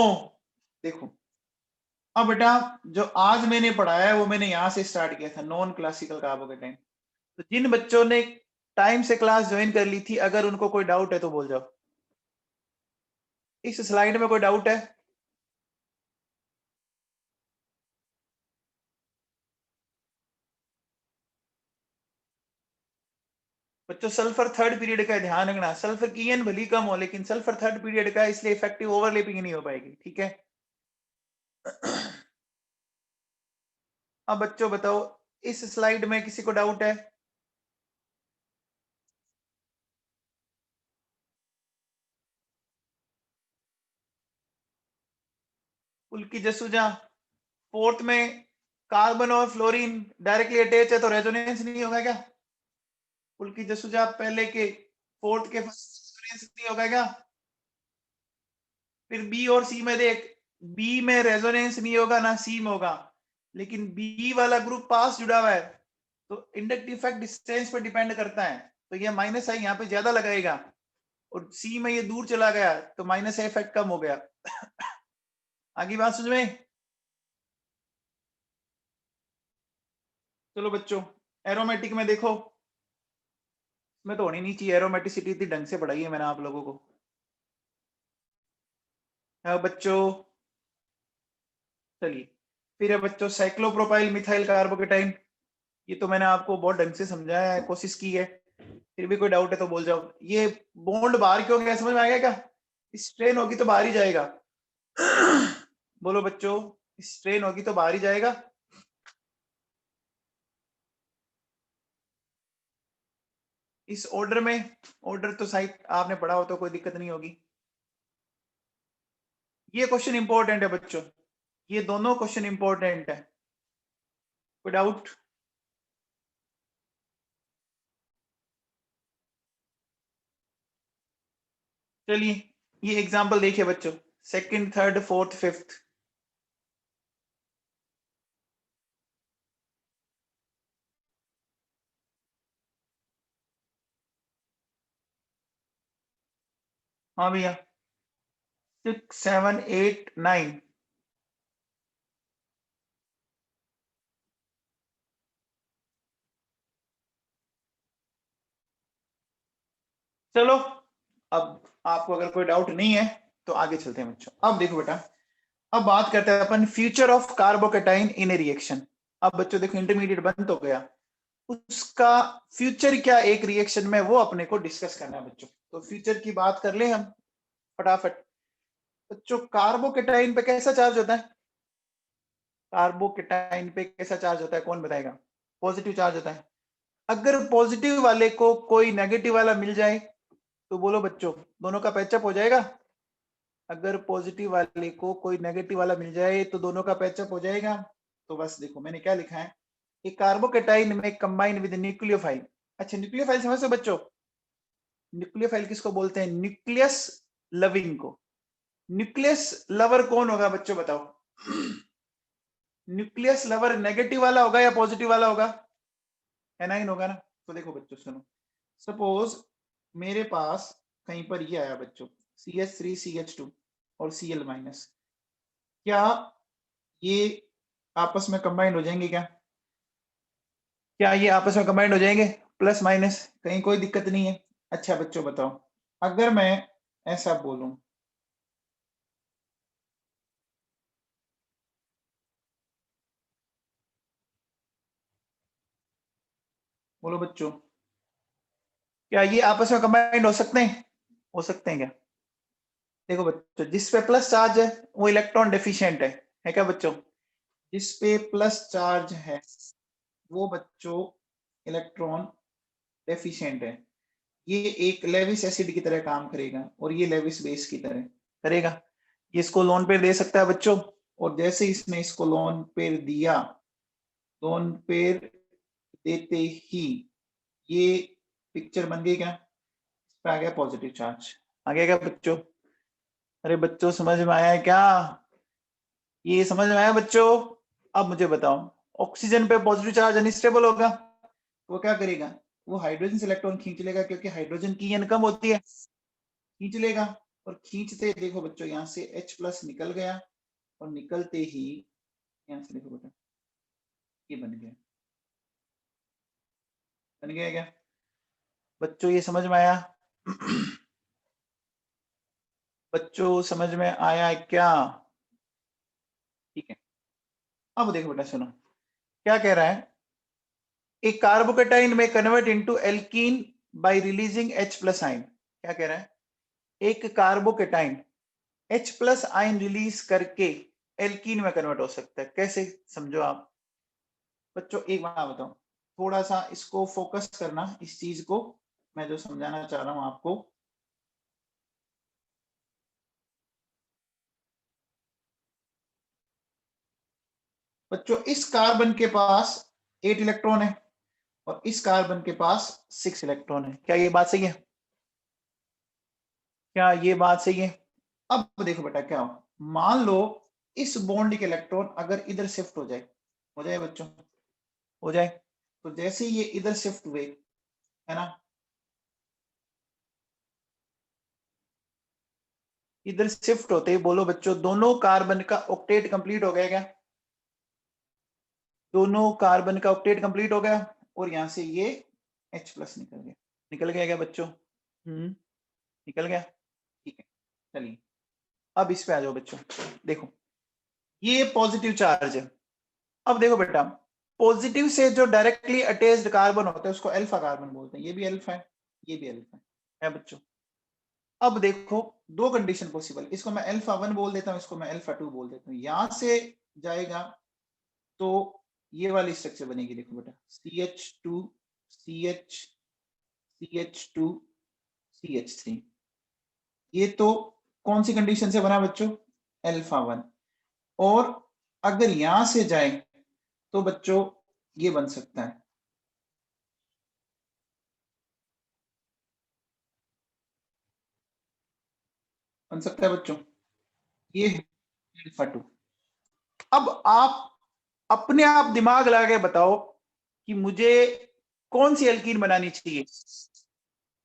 देखो अब बेटा, जो आज मैंने पढ़ाया है वो मैंने यहां से स्टार्ट किया था, नॉन क्लासिकल कार्बोकेटाइन। तो जिन बच्चों ने टाइम से क्लास ज्वाइन कर ली थी, अगर उनको कोई डाउट है तो बोल जाओ। इस स्लाइड में कोई डाउट है? बच्चों सल्फर थर्ड पीरियड का ध्यान रखना, सल्फर की एन भली कम हो लेकिन सल्फर थर्ड पीरियड का, इसलिए इफेक्टिव ओवरलैपिंग नहीं हो पाएगी, ठीक है? अब बच्चों बताओ, इस स्लाइड में किसी को डाउट है? उल्की जसूजा, फोर्थ में कार्बन और फ्लोरीन डायरेक्टली अटैच है तो रेजोनेंस नहीं होगा क्या? उल्की जसूजा पहले के फोर्थ के रेजोनेंस नहीं होगा क्या? फिर बी और सी में देख, बी में रेजोनेंस नहीं होगा ना सी में होगा, लेकिन बी वाला ग्रुप पास जुड़ा हुआ है तो इंडक्टिव इफेक्ट डिस्टेंस पर डिपेंड करता है, तो ये माइनस आई यहाँ पे ज्यादा लगाएगा, और सी में ये दूर चला गया तो माइनस इफेक्ट कम हो गया। आगे बात समझ में? चलो बच्चों, एरोमेटिक में देखो, इसमें तो होनी नहीं चाहिए एरोमेटिसिटी, इतनी ढंग से पढ़ाई है मैंने आप लोगों को। बच्चों चलिए, फिर है बच्चों साइक्लोप्रोपाइल मिथाइल कार्बोकेटाइन। ये तो मैंने आपको बहुत ढंग से समझाया है, कोशिश की है, फिर भी कोई डाउट है तो बोल जाओ। ये बॉन्ड बाहर क्यों गया, समझ में आ गया क्या? स्ट्रेन होगी तो बाहर ही जाएगा। बोलो बच्चों, स्ट्रेन होगी तो बाहर ही जाएगा। इस ऑर्डर में, ऑर्डर तो साइड आपने पढ़ा हो तो कोई दिक्कत नहीं होगी। ये क्वेश्चन इंपॉर्टेंट है बच्चों, ये दोनों क्वेश्चन इंपॉर्टेंट है, कोई डाउट? चलिए ये एग्जांपल देखिए बच्चों, सेकंड थर्ड फोर्थ फिफ्थ। हाँ भैया, 6 7 8 9। चलो अब आपको अगर कोई डाउट नहीं है तो आगे चलते हैं बच्चों। अब देखो बेटा, अब बात करते हैं अपन future of carbocation in a reaction. अब बच्चों देखो, इंटरमीडिएट बंद तो गया, उसका फ्यूचर क्या एक रिएक्शन में, वो अपने को डिस्कस करना है बच्चों। तो फ्यूचर की बात कर ले हम फटाफट। बच्चों कार्बोकेटाइन पे कैसा चार्ज होता है? कार्बोकेटाइन पे कैसा चार्ज होता है, कौन बताएगा? पॉजिटिव चार्ज होता है। अगर पॉजिटिव वाले को कोई नेगेटिव वाला मिल जाए तो बोलो बच्चों, दोनों का पैचअप हो जाएगा? अगर पॉजिटिव वाले को कोई नेगेटिव वाला मिल जाए तो दोनों का पैचअप हो जाएगा। तो बस देखो मैंने क्या लिखा है, कि कार्बोकेटाइन में कंबाइन विद न्यूक्लियोफाइल। अच्छा न्यूक्लियोफाइल समझते हो बच्चों? न्यूक्लियोफाइल किसको बोलते हैं? न्यूक्लियस लविंग को। न्यूक्लियस लवर कौन होगा बच्चों बताओ? न्यूक्लियस लवर नेगेटिव वाला होगा या पॉजिटिव वाला होगा? एनाइन होगा ना। तो देखो बच्चों सुनो, सपोज मेरे पास कहीं पर ये आया बच्चों CH3 CH2 और Cl माइनस, क्या ये आपस में कंबाइंड हो जाएंगे? क्या ये आपस में कंबाइंड हो जाएंगे प्लस माइनस? कहीं कोई दिक्कत नहीं है। अच्छा बच्चों बताओ, अगर मैं ऐसा बोलूं, बोलो बच्चों, क्या ये आपस में कंबाइंड हो सकते हैं? हो सकते हैं क्या? देखो बच्चों, जिस पे प्लस चार्ज है वो इलेक्ट्रॉन डेफिशिएंट है क्या बच्चों? जिस पे प्लस चार्ज है वो बच्चों इलेक्ट्रॉन डेफिशिएंट है। ये एक लेविस एसिड की तरह काम करेगा और ये लेविस बेस की तरह करेगा। ये इसको लोन पेयर दे सकता है बच्चों, और जैसे इसने इसको लोन पेयर दिया, लोन पेयर देते ही ये पिक्चर बन गई क्या? इस पे आ गया पॉजिटिव चार्ज। आ गया क्या बच्चों? अरे बच्चों समझ में आया है क्या? ये समझ में आया बच्चों? अब मुझे बताओ, ऑक्सीजन पे पॉजिटिव चार्ज अनस्टेबल होगा, वो क्या करेगा? वो हाइड्रोजन से इलेक्ट्रॉन खींच लेगा, क्योंकि हाइड्रोजन की एन कम होती है, खींच लेगा। और खींचते देखो बच्चों यहाँ से H+ निकल गया, और निकलते ही यहाँ से देखो बेटा ये बन गया। बन गया क्या बच्चों? ये समझ में आया? बच्चों समझ में आया क्या? ठीक है, अब देखो बेटा सुनो, क्या कह रहा है? एक कार्बोकेटाइन में convert into alkene bye releasing H+ ion. क्या कह रहा है? एक कार्बोकेटाइन H+ आयन रिलीज करके एल्कीन में कन्वर्ट हो सकता है। कैसे, समझो आप बच्चों। एक बात बताओ, थोड़ा सा इसको फोकस करना, इस चीज को मैं जो समझाना चाह रहा हूं आपको। बच्चों इस कार्बन के पास 8 इलेक्ट्रॉन है और इस कार्बन के पास 6 इलेक्ट्रॉन है। क्या ये बात सही है? क्या ये बात सही है? अब देखो बेटा क्या हो, मान लो इस बॉन्ड के इलेक्ट्रॉन अगर इधर शिफ्ट हो जाए बच्चों, हो जाए, तो जैसे ये इधर शिफ्ट हुए, है ना, इधर शिफ्ट होते ही बोलो बच्चों, दोनों कार्बन का ऑक्टेट कंप्लीट हो गया क्या? दोनों कार्बन का ऑक्टेट कंप्लीट हो गया, और यहां से ये H+ निकल गया। निकल गया क्या बच्चों? निकल गया। ठीक है, चलिए अब इस पे आ जाओ बच्चों। देखो ये पॉजिटिव चार्ज है। अब देखो बेटा, पॉजिटिव से जो डायरेक्टली अटैच्ड कार्बन होता है उसको अल्फा कार्बन बोलते हैं। ये भी अल्फा है, ये भी अल्फा है बच्चों। अब देखो दो कंडीशन पॉसिबल, इसको मैं अल्फा 1 बोल देता हूँ, इसको मैं अल्फा 2 बोल देता हूँ। यहां से जाएगा तो ये वाली स्ट्रक्चर बनेगी। देखो बेटा CH2 CH CH2 CH3, ये तो कौन सी कंडीशन से बना बच्चों? अल्फा 1। और अगर यहां से जाए तो बच्चों ये बन सकता है, बन सकता है बच्चों ये अल्फा 2। अब आप अपने आप दिमाग लगा के बताओ कि मुझे कौन सी एल्कीन बनानी चाहिए,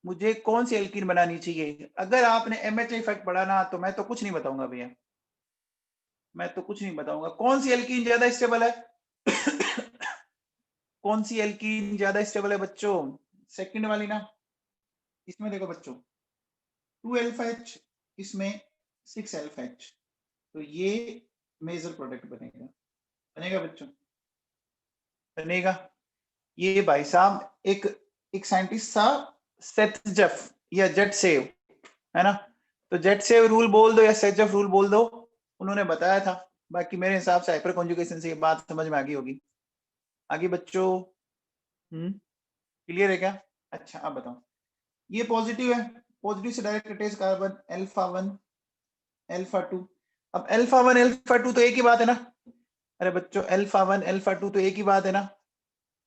मुझे कौन सी एल्कीन बनानी चाहिए। अगर आपने MHA इफेक्ट पढ़ा ना, तो मैं तो कुछ नहीं बताऊंगा भैया, मैं तो कुछ नहीं बताऊंगा। कौन सी एल्कीन ज्यादा स्टेबल है? कौन सी एल्कीन ज्यादा स्टेबल है बच्चों? सेकंड वाली ना। इसमें देखो बच्चों 2 अल्फा H, इसमें 6 अल्फा H, तो ये मेजर प्रोडक्ट बनेगा। बनेगा बच्चों, बनेगा। ये भाई साहब एक एक साइंटिस्ट था सेटजेफ या जेट सेव, है ना, तो जेट सेव रूल बोल दो या सेटजेफ रूल बोल दो, उन्होंने बताया था। बाकी मेरे हिसाब से हाइपर कॉन्जुगेशन से ये बात समझ में आ गई होगी। आगे बच्चों क्लियर है क्या? अच्छा अब बताओ, ये पॉजिटिव है, पॉजिटिव से direct attach carbon alpha 1 alpha 2। अब अल्फा 1 अल्फा 2 तो एक ही बात है ना? अरे बच्चों अल्फा 1 अल्फा 2 तो एक ही बात है ना,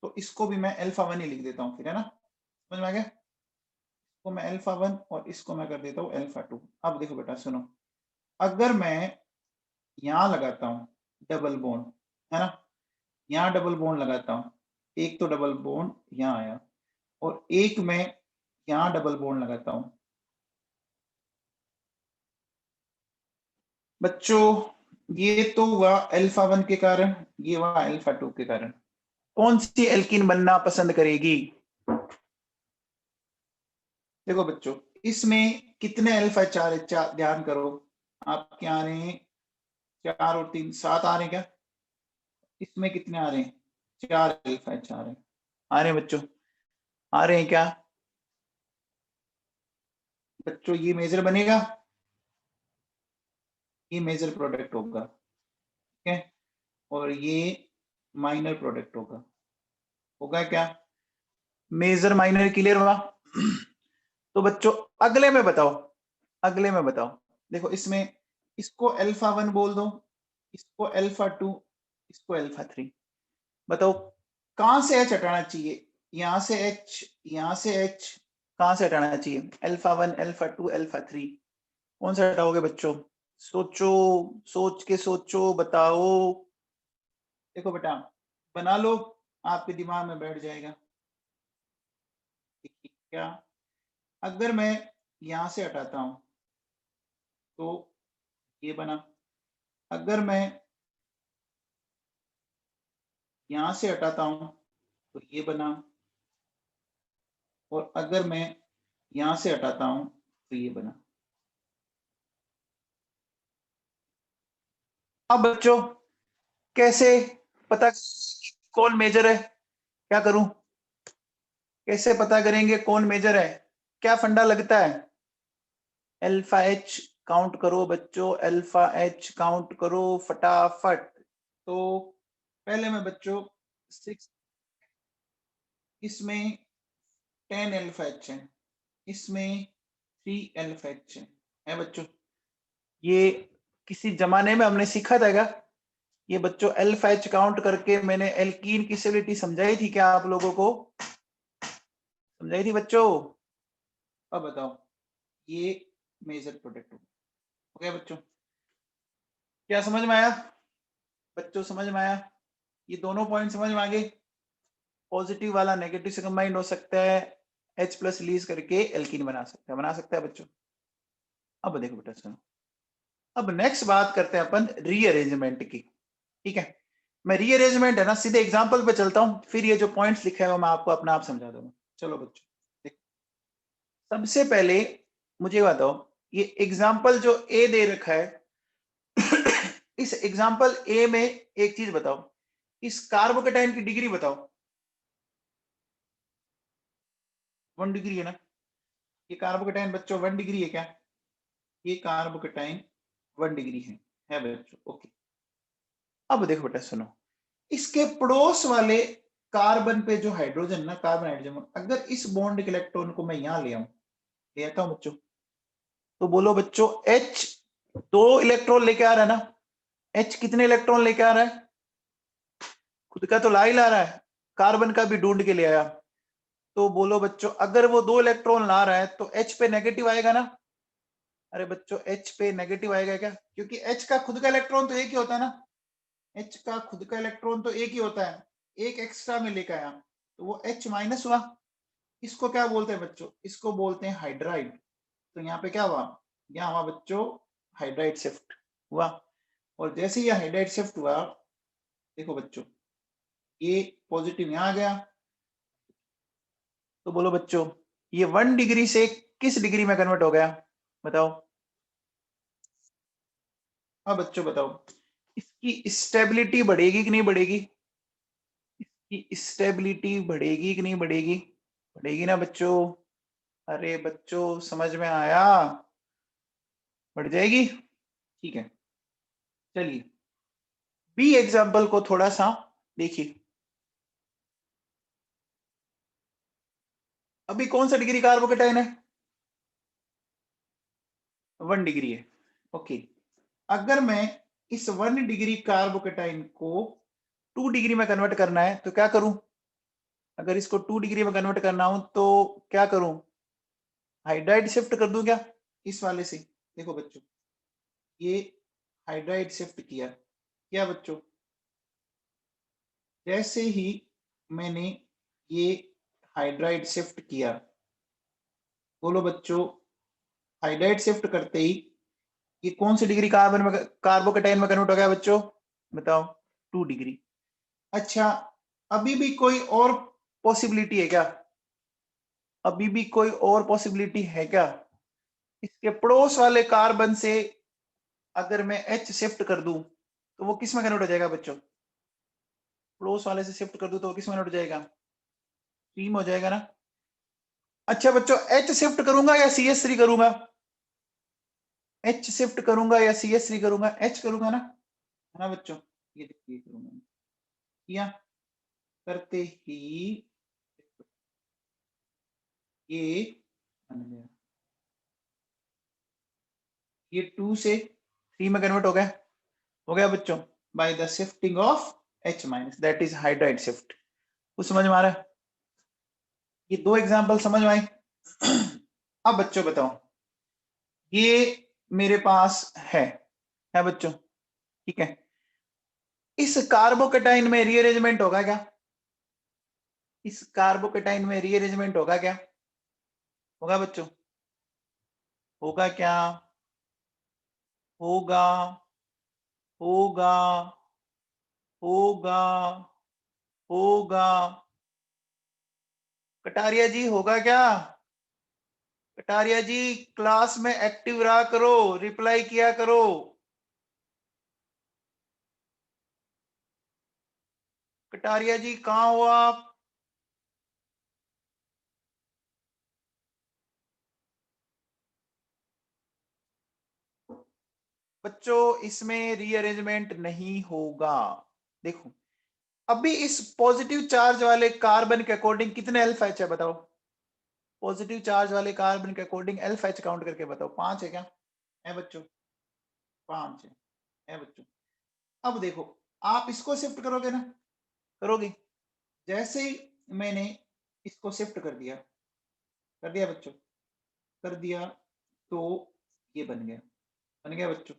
तो इसको भी मैं अल्फा 1 ही लिख देता हूँ फिर, है ना? समझ में आ गया? इसको मैं अल्फा 1 और इसको मैं कर देता हूँ अल्फा 2। अब देखो बेटा सुनो, अगर मैं यहां लगाता हूँ डबल बॉन्ड, है ना, यहाँ डबल बॉन्ड लगाता हूँ, एक तो डबल बॉन्ड यहाँ आया, और एक मैं यहाँ डबल बॉन्ड लगाता हूँ, बच्चों ये तो हुआ अल्फा 1 के कारण, ये हुआ अल्फा 2 के कारण। कौन सी एल्कीन बनना पसंद करेगी? देखो बच्चों, इसमें कितने अल्फा 4 है? ध्यान करो, आपके आ रहे हैं 4 और 3 7 आ रहे हैं क्या? इसमें कितने आ रहे हैं? 4 अल्फा 4 है। आ रहे हैं बच्चों? आ रहे हैं क्या बच्चों? ये मेजर बनेगा, ये मेजर प्रोडक्ट होगा, ठीक है, और ये माइनर प्रोडक्ट होगा। होगा क्या? मेजर माइनर क्लियर हुआ? तो बच्चों अगले में बताओ, अगले में बताओ। देखो इसमें इसको अल्फा 1 बोल दो, इसको अल्फा 2, इसको अल्फा 3। बताओ कहां से एच हटाना चाहिए? यहां से एच, यहां से एच, कहां से हटाना चाहिए? अल्फा 1, अल्फा 2, अल्फा 3, कौन सा हटाओगे बच्चों? सोचो, सोच के सोचो, बताओ। देखो बेटा, बना लो, आपके दिमाग में बैठ जाएगा। क्या? अगर मैं यहां से हटाता हूं तो ये बना, अगर मैं यहां से हटाता हूं तो ये बना, और अगर मैं यहां से हटाता हूं तो ये बना। अब बच्चों कैसे पता कौन मेजर है? क्या करूं? कैसे पता करेंगे कौन मेजर है? क्या फंडा लगता है? अल्फा एच काउंट करो बच्चों, अल्फा एच काउंट करो फटाफट। तो पहले में बच्चों 6, इसमें 10 अल्फा एच है, इसमें 3 अल्फा एच है बच्चों। ये किसी जमाने में हमने सीखा था क्या? ये बच्चों अल्फा एच काउंट करके मैंने एल्कीन की स्टेबिलिटी समझाई थी क्या आप लोगों को? समझाई थी बच्चों? अब बताओ, ये मेजर प्रोडक्ट हो गया बच्चों। क्या समझ में आया बच्चों? समझ में आया? ये दोनों पॉइंट समझ में आ गए? पॉजिटिव वाला नेगेटिव से कंबाइंड हो सकता है, H प्लस लीज करके एल्कीन बना सकता है, बना सकता है बच्चों। अब देखो बेटा सुनो, अब नेक्स्ट बात करते हैं अपन रीअरेंजमेंट की, ठीक है। मैं रीअरेंजमेंट है ना सीधे एग्जांपल पे चलता हूं, फिर ये जो पॉइंट्स लिखे हैं मैं आपको अपना आप समझा दूंगा। चलो बच्चों, सबसे पहले मुझे बताओ, ये एग्जाम्पल जो ए दे रखा है इस एग्जाम्पल ए में एक चीज बताओ, इस कार्बोकेटाइन की डिग्री बताओ। 1 डिग्री है ना? ये कार्बोकेटाइन बच्चों 1 डिग्री है क्या? ये कार्बोकेटाइन 1 डिग्री है बच्चों, ओके। अब देखो बेटा सुनो, इसके पड़ोस वाले कार्बन पे जो हाइड्रोजन ना, कार्बन हाइड्रोजन, अगर इस बॉन्ड के इलेक्ट्रॉन को मैं यहां ले आऊं, ले आता हूं बच्चों, तो बोलो बच्चों H 2 इलेक्ट्रॉन लेके आ रहा है ना? H कितने इलेक्ट्रॉन लेके आ रहा है? खुद का तो ला ही ला रहा है, कार्बन का भी ढूंढ के ले आया। तो बोलो बच्चों अगर वो 2 इलेक्ट्रॉन ला रहा है तो H पे नेगेटिव आएगा ना? अरे बच्चों H पे नेगेटिव आएगा क्या? क्योंकि H का खुद का इलेक्ट्रॉन तो एक ही होता है ना, H का खुद का इलेक्ट्रॉन तो एक ही होता है, एक एक्स्ट्रा में लेकर आया तो वो H माइनस हुआ। इसको क्या बोलते हैं बच्चों? इसको बोलते हैं हाइड्राइड। तो यहाँ पे क्या हुआ? यहाँ हुआ बच्चों हाइड्राइड शिफ्ट हुआ, और जैसे ही हाइड्राइड शिफ्ट हुआ, देखो बच्चों ये पॉजिटिव यहाँ आ गया, तो बोलो बच्चों ये 1 डिग्री से किस डिग्री में कन्वर्ट हो गया? बताओ। हाँ बच्चों बताओ, इसकी स्टेबिलिटी बढ़ेगी कि नहीं बढ़ेगी? इसकी स्टेबिलिटी बढ़ेगी कि नहीं बढ़ेगी? बढ़ेगी ना बच्चों? अरे बच्चों समझ में आया? बढ़ जाएगी, ठीक है। चलिए बी एग्जाम्पल को थोड़ा सा देखिए, अभी कौन सा डिग्री कार्बोकेटाइन है? 1 डिग्री है, ओके। अगर मैं इस 1 डिग्री कार्बोकेटाइन को 2 डिग्री में कन्वर्ट करना है तो क्या करूं? अगर इसको 2 डिग्री में कन्वर्ट करना हो तो क्या करूं? हाइड्राइड शिफ्ट कर दूं क्या इस वाले से? देखो बच्चों ये हाइड्राइड शिफ्ट किया, क्या बच्चों? जैसे ही मैंने ये हाइड्राइड शिफ्ट किया, बोलो बच्चों हाइड्राइड शिफ्ट करते ही ये कौन सी डिग्री कार्बन में कार्बोकेटाइन में कन्वर्ट हो गया बच्चों, बताओ 2 डिग्री। अच्छा अभी भी कोई और पॉसिबिलिटी है क्या, अभी भी कोई और पॉसिबिलिटी है क्या, इसके पड़ोस वाले कार्बन से अगर मैं H शिफ्ट कर दूं तो वो किस में कन्वर्ट हो जाएगा बच्चों, पड़ोस वाले से शिफ्ट कर दूं तो वो किस में कन्वर्ट हो जाएगा, 3 हो जाएगा ना। अच्छा बच्चों H शिफ्ट करूंगा या CH3 करूंगा, H शिफ्ट करूंगा या CH3 करूंगा, H करूंगा ना, है ना बच्चों, ये देखिए करूंगा, किया करते ही ये बन गया, ये 2 से 3 में कन्वर्ट हो गया बच्चों, by the shifting of H minus, that is hydride shift. कुछ समझ में आ रहा है, ये 2 एग्जांपल समझ में आए। अब बच्चों बताओ, ये मेरे पास है बच्चों, ठीक है, इस कार्बोकेटाइन में रीअरेंजमेंट होगा क्या, इस कार्बोकेटाइन में रीअरेंजमेंट होगा क्या, होगा बच्चों, होगा क्या, होगा, होगा, होगा, होगा, कटारिया जी होगा क्या, कटारिया जी क्लास में एक्टिव रहा करो, रिप्लाई किया करो, कटारिया जी कहाँ हो आप, बच्चों इसमें रीअरेंजमेंट नहीं होगा। देखो अभी इस पॉजिटिव चार्ज वाले कार्बन के अकॉर्डिंग कितने अल्फा एच है बताओ, पॉजिटिव चार्ज वाले कार्बन के अकॉर्डिंग अल्फा एच काउंट करके बताओ, 5 है क्या, है बच्चों, 5 है बच्चों। अब देखो आप इसको शिफ्ट करोगे ना, करोगे, जैसे ही मैंने इसको शिफ्ट कर दिया बच्चों, कर दिया तो ये बन गया बच्चों।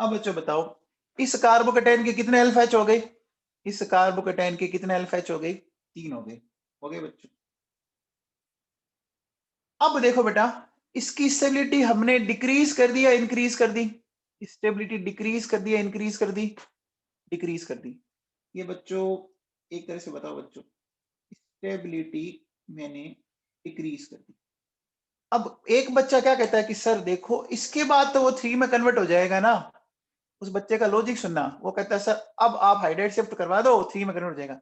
अब बच्चों बताओ इस कार्बोकेटाइन के कितने अल्फा एच हो गए, इस कार्बोकेटाइन के कितने अल्फा एच हो गए, 3 हो गए बच्चों। अब देखो बेटा इसकी स्टेबिलिटी हमने डिक्रीज कर दी या इंक्रीज कर दी, स्टेबिलिटी डिक्रीज कर दी या इंक्रीज कर दी, डिक्रीज कर दी। ये बच्चों एक तरह से बताओ बच्चों, स्टेबिलिटी मैंने डिक्रीज कर दी। अब एक बच्चा क्या कहता है कि सर देखो इसके बाद तो वो 3 में कन्वर्ट हो जाएगा ना, उस बच्चे का लॉजिक सुनना, वो कहता है सर अब आप हाइड्रेट शिफ्ट करवा दो 3 में कन्वर्ट हो जाएगा।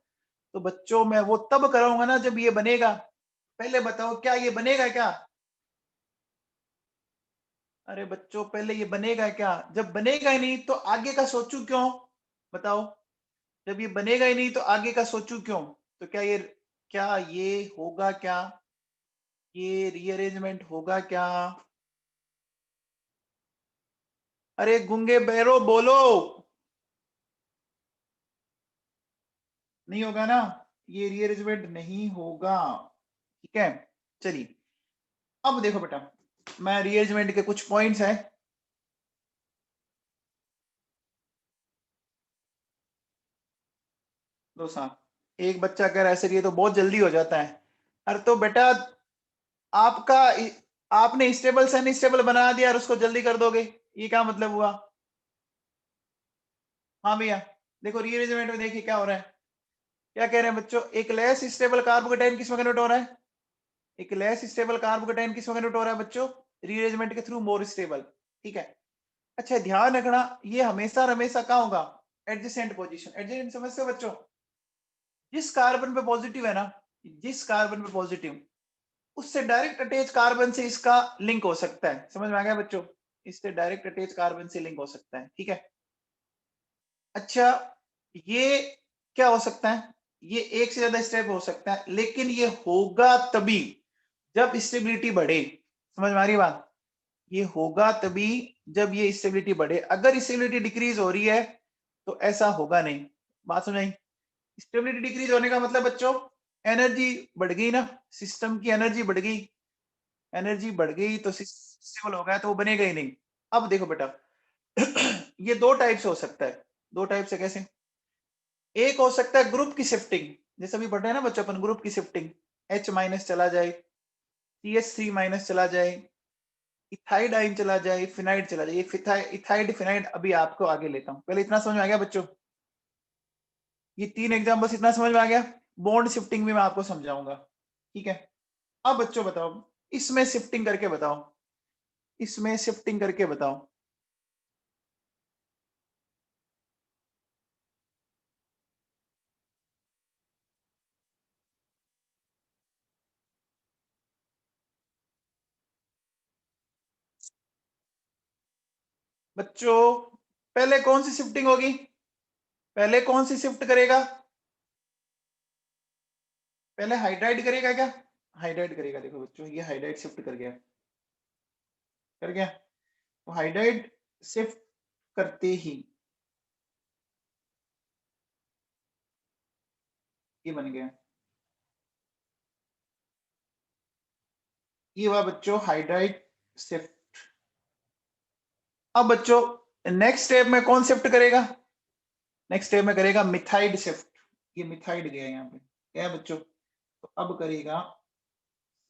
तो बच्चों मैं वो तब कराऊंगा ना जब ये बनेगा, पहले बताओ क्या ये बनेगा क्या, अरे बच्चों पहले ये बनेगा क्या, जब बनेगा ही नहीं तो आगे का सोचू क्यों, बताओ, जब ये बनेगा ही नहीं तो आगे का सोचू क्यों, तो क्या ये होगा क्या, ये रीअरेंजमेंट होगा क्या, अरे गूंगे बहरो बोलो, नहीं होगा ना, ये रीअरेंजमेंट नहीं होगा, ठीक है। चलिए अब देखो बेटा मैं रीअरेंजमेंट के कुछ पॉइंट्स हैं, एक बच्चा कह रहा है सर ये तो बहुत जल्दी हो जाता है, अरे तो बेटा आपका आपने स्टेबल से अनस्टेबल बना दिया और उसको जल्दी कर दोगे, ये क्या मतलब हुआ। हाँ भैया देखो रीअरेंजमेंट में देखिए क्या हो रहा है, क्या कह रहे हैं बच्चों, एक लेस स्टेबल कार्बोकेटाइन किस में कन्वर्ट हो रहा है, एक लेस स्टेबल कार्बोकेटाइन किस में कन्वर्ट हो रहा है बच्चों, रीअरेंजमेंट के थ्रू मोर स्टेबल, ठीक है। अच्छा ध्यान रखना ये हमेशा हमेशा कहाँ होगा, एडजेसेंट पोजीशन, एडजेसेंट समझते हो बच्चों, जिस कार्बन पे पॉजिटिव है ना, जिस कार्बन पे पॉजिटिव उससे डायरेक्ट अटैच कार्बन से इसका लिंक हो सकता है, समझ में आ गया बच्चों, इससे डायरेक्ट अटैच कार्बन से लिंक हो सकता है, ठीक है। अच्छा ये क्या हो सकता है, ये एक से ज्यादा स्टेप हो सकता है, लेकिन ये होगा तभी जब स्टेबिलिटी बढ़े, समझ में आ रही बात, ये होगा तभी जब ये स्टेबिलिटी बढ़े, अगर स्टेबिलिटी डिक्रीज हो रही है तो ऐसा होगा नहीं, बात समझ आई, स्टेबिलिटी डिक्रीज होने का मतलब बच्चों एनर्जी बढ़ गई ना, सिस्टम की एनर्जी बढ़ गई, एनर्जी बढ़ गई तो स्टेबल हो गया तो वो बनेगा ही नहीं। अब देखो बेटा ये 2 टाइप से हो सकता है, 2 टाइप से कैसे, एक हो सकता है ग्रुप की शिफ्टिंग, जैसे अभी पढ़ रहे हैं ना बच्चों अपन, ग्रुप की शिफ्टिंग, H माइनस चला जाए, CH3 माइनस चला जाए, इथाइड आइन चला जाए, फिनाइड चला जाए, इथाइड फिनाइड अभी आपको आगे लेता हूं। पहले इतना समझ में आ गया बच्चों? ये 3 एग्जाम बस इतना समझ में आ गया। बॉन्ड शिफ्टिंग भी मैं आपको समझाऊंगा, ठीक है। अब बच्चों बताओ, इसमें शिफ्टिंग करके बताओ, इसमें शिफ्टिंग करके बताओ। बच्चों पहले कौन सी शिफ्टिंग होगी? पहले कौन सी शिफ्ट करेगा? पहले हाइड्राइड करेगा क्या? हाइड्राइड करेगा। देखो बच्चों, ये हाइड्राइड शिफ्ट कर गया, कर गया। तो हाइड्राइड शिफ्ट करते ही ये बन गया, ये हुआ बच्चों हाइड्राइड शिफ्ट। अब बच्चों नेक्स्ट स्टेप में कौन शिफ्ट करेगा? नेक्स्ट स्टेप में करेगा मिथाइड शिफ्ट। ये मिथाइड गया यहाँ पे, क्या है बच्चों? तो अब करेगा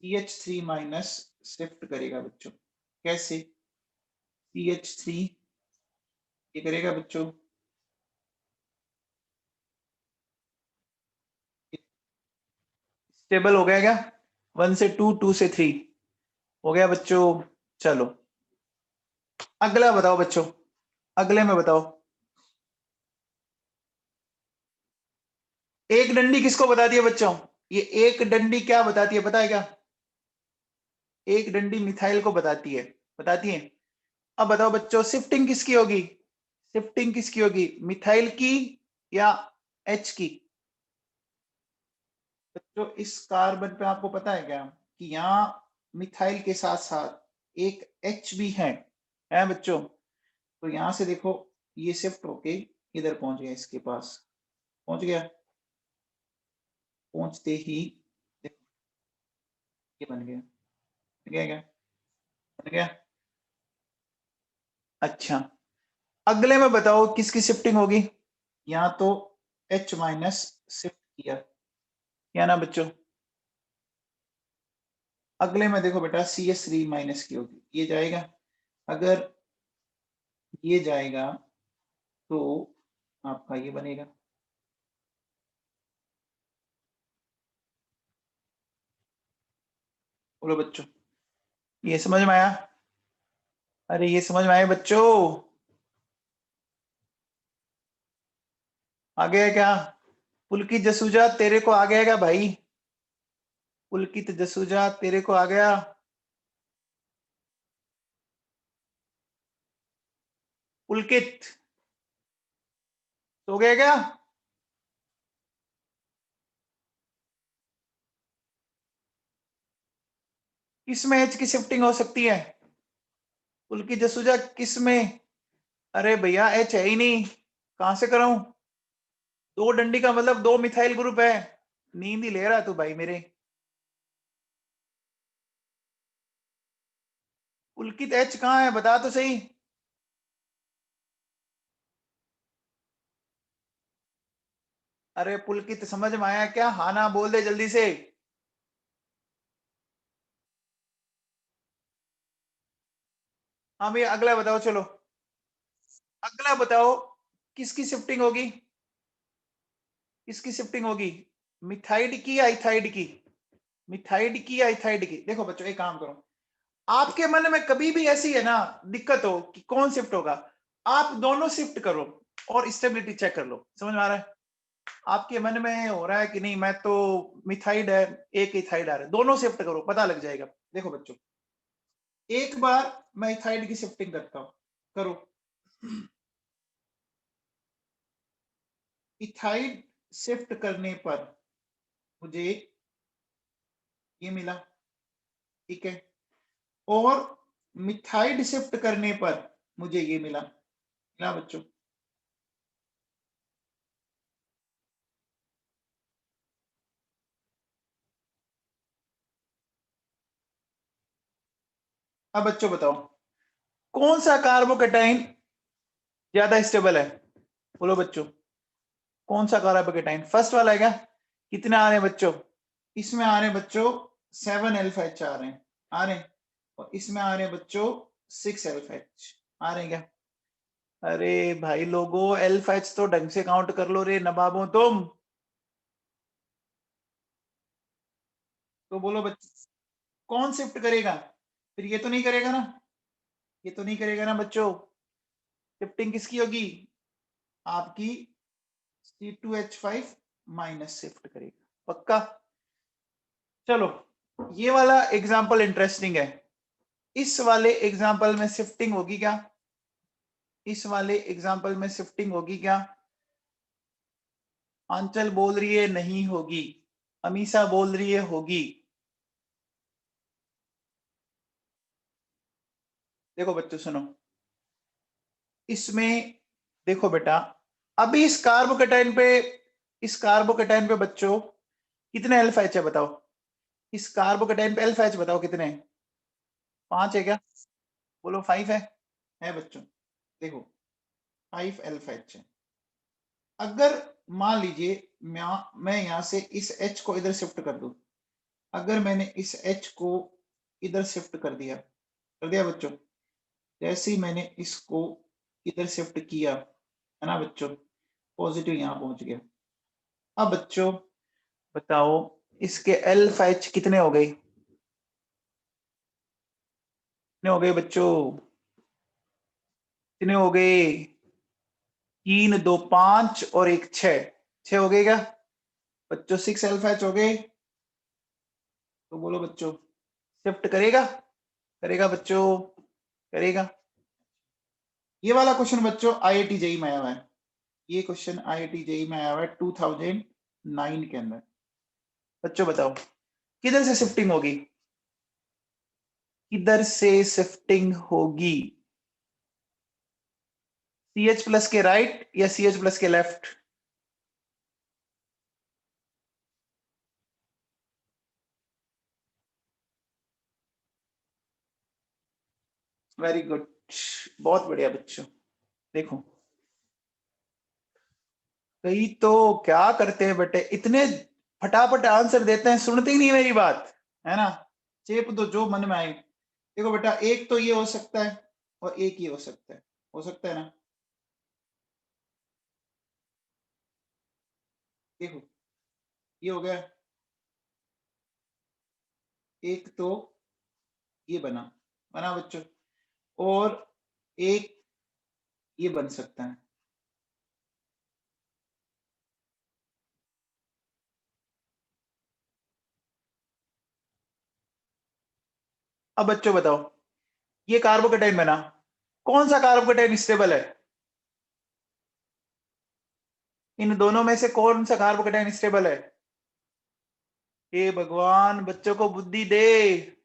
CH3 माइनस शिफ्ट करेगा बच्चों। कैसे? CH3 ये करेगा बच्चों, स्टेबल हो गया क्या? 1 से 2, 2 से 3 हो गया बच्चों। चलो अगला बताओ बच्चों, अगले में बताओ। एक डंडी किसको बताती है बच्चों? ये एक डंडी क्या बताती है, पता है क्या? एक डंडी मिथाइल को बताती है, बताती है। अब बताओ बच्चों, शिफ्टिंग किसकी होगी? शिफ्टिंग किसकी होगी, मिथाइल की या एच की? बच्चों इस कार्बन पे आपको पता है क्या कि यहाँ मिथाइल के साथ साथ एक एच भी है बच्चों? तो यहां से देखो, ये शिफ्ट होके इधर पहुंच गया, इसके पास पहुंच गया। पहुंचते ही देखो, ये बन गया, बन गया क्या? बन गया। अच्छा अगले में बताओ किसकी शिफ्टिंग होगी? यहाँ तो H माइनस शिफ्ट किया ना बच्चों। अगले में देखो बेटा CH3 माइनस की होगी, ये जाएगा। अगर ये जाएगा तो आपका ये बनेगा। बोलो बच्चों, ये समझ में आया? अरे ये समझ में आया बच्चों? आ गया क्या? पुलकित जसूजा तेरे को आ गया क्या भाई? पुलकित जसूजा तेरे को आ गया? पुलकित सो गया क्या? किस में एच की शिफ्टिंग हो सकती है? पुलकित जसूजा किस में? अरे भैया एच है ही नहीं, कहां से कराऊं? दो डंडी का मतलब दो मिथाइल ग्रुप है। नींद ही ले रहा तू भाई मेरे। पुलकित एच कहाँ है, बता तो सही। अरे पुलकित समझ में आया क्या? हाँ ना बोल दे जल्दी से। हाँ भैया अगला बताओ चलो। अगला बताओ किसकी शिफ्टिंग होगी? किसकी शिफ्टिंग होगी, मिथाइड की या इथाइड की? मिथाइड की या इथाइड की? देखो बच्चों एक काम करो, आपके मन में कभी भी ऐसी है ना दिक्कत हो कि कौन शिफ्ट होगा, आप दोनों शिफ्ट करो और स्टेबिलिटी चेक कर लो। समझ में आ रहा है? आपके मन में हो रहा है कि नहीं मैं तो मिथाइड है, एक इथाइड आ रहा है, दोनों शिफ्ट करो पता लग जाएगा। देखो बच्चों एक बार मैं इथाइड की शिफ्टिंग करता हूं, करो। इथाइड शिफ्ट करने पर मुझे ये मिला, ठीक है। और मिथाइड शिफ्ट करने पर मुझे ये मिला, मिला बच्चों। अब बच्चों बताओ कौन सा कार्बोकेटाइन ज्यादा स्टेबल है? बोलो बच्चों, कौन सा कार्बोकेटाइन फर्स्ट वाला है क्या? कितने आ रहे हैं बच्चों? इसमें आ रहे हैं बच्चों 7 अल्फा एच आ रहे हैं, आ रहे हैं। और इसमें आ रहे हैं बच्चों 6 LH आ रहे हैं क्या? अरे भाई लोगों, LH तो ढंग से काउंट कर लो रे नवाबों तुम। तो बोलो बच्चे, कौन शिफ्ट करेगा? फिर ये तो नहीं करेगा ना, ये तो नहीं करेगा ना बच्चों। शिफ्टिंग किसकी होगी? आपकी C2H5 माइनस शिफ्ट करेगा, पक्का? चलो, ये वाला एग्जाम्पल इंटरेस्टिंग है। इस वाले एग्जाम्पल में शिफ्टिंग होगी क्या? इस वाले एग्जाम्पल में शिफ्टिंग होगी क्या? आंचल बोल रही है नहीं होगी, अमीषा बोल रही है होगी। देखो बच्चों सुनो, इसमें देखो बेटा, अभी इस कार्बोकेटाइन पे, इस कार्बोकेटाइन पे बच्चों कितने LH है बताओ? इस कार्बोकेटाइन पे LH बताओ कितने हैं? 5 है क्या? बोलो 5 है बच्चों। देखो 5 LH है। अगर मान लीजिए मैं यहां से इस H को इधर शिफ्ट कर दूं, अगर मैंने इस H को इधर शिफ्ट कर दिया बच्चों, जैसे ही मैंने इसको इधर शिफ्ट किया है ना बच्चों, पॉजिटिव यहां पहुंच गया। अब बच्चों बताओ, इसके LH कितने हो गए? कितने हो गए बच्चों? कितने हो गए? 3 2 5 और 1 6, 6 हो गए क्या बच्चों? 6 LH हो गए। तो बोलो बच्चों, शिफ्ट करेगा? करेगा बच्चों? करेगा? ये वाला क्वेश्चन बच्चों IIT जेईई में आया हुआ है। ये क्वेश्चन IIT जेईई में आया हुआ है 2009 के अंदर। बच्चों बताओ, किधर से शिफ्टिंग होगी? किधर से शिफ्टिंग होगी? CH प्लस के राइट या CH प्लस के लेफ्ट? वेरी गुड, बहुत बढ़िया बच्चों। देखो, कई तो क्या करते हैं बेटे, इतने फटाफट आंसर देते हैं, सुनते ही नहीं मेरी बात, है ना? चेप दो जो मन में आए। देखो बेटा, एक तो ये हो सकता है और एक ये हो सकता है, हो सकता है ना? देखो, ये हो गया, एक तो ये बना, बना बच्चों, और एक ये बन सकता है। अब बच्चों बताओ, ये कार्बोकेटाइन बना, कौन सा कार्बोकेटाइन स्टेबल है? इन दोनों में से कौन सा कार्बोकेटाइन स्टेबल है? हे भगवान, बच्चों को बुद्धि दे।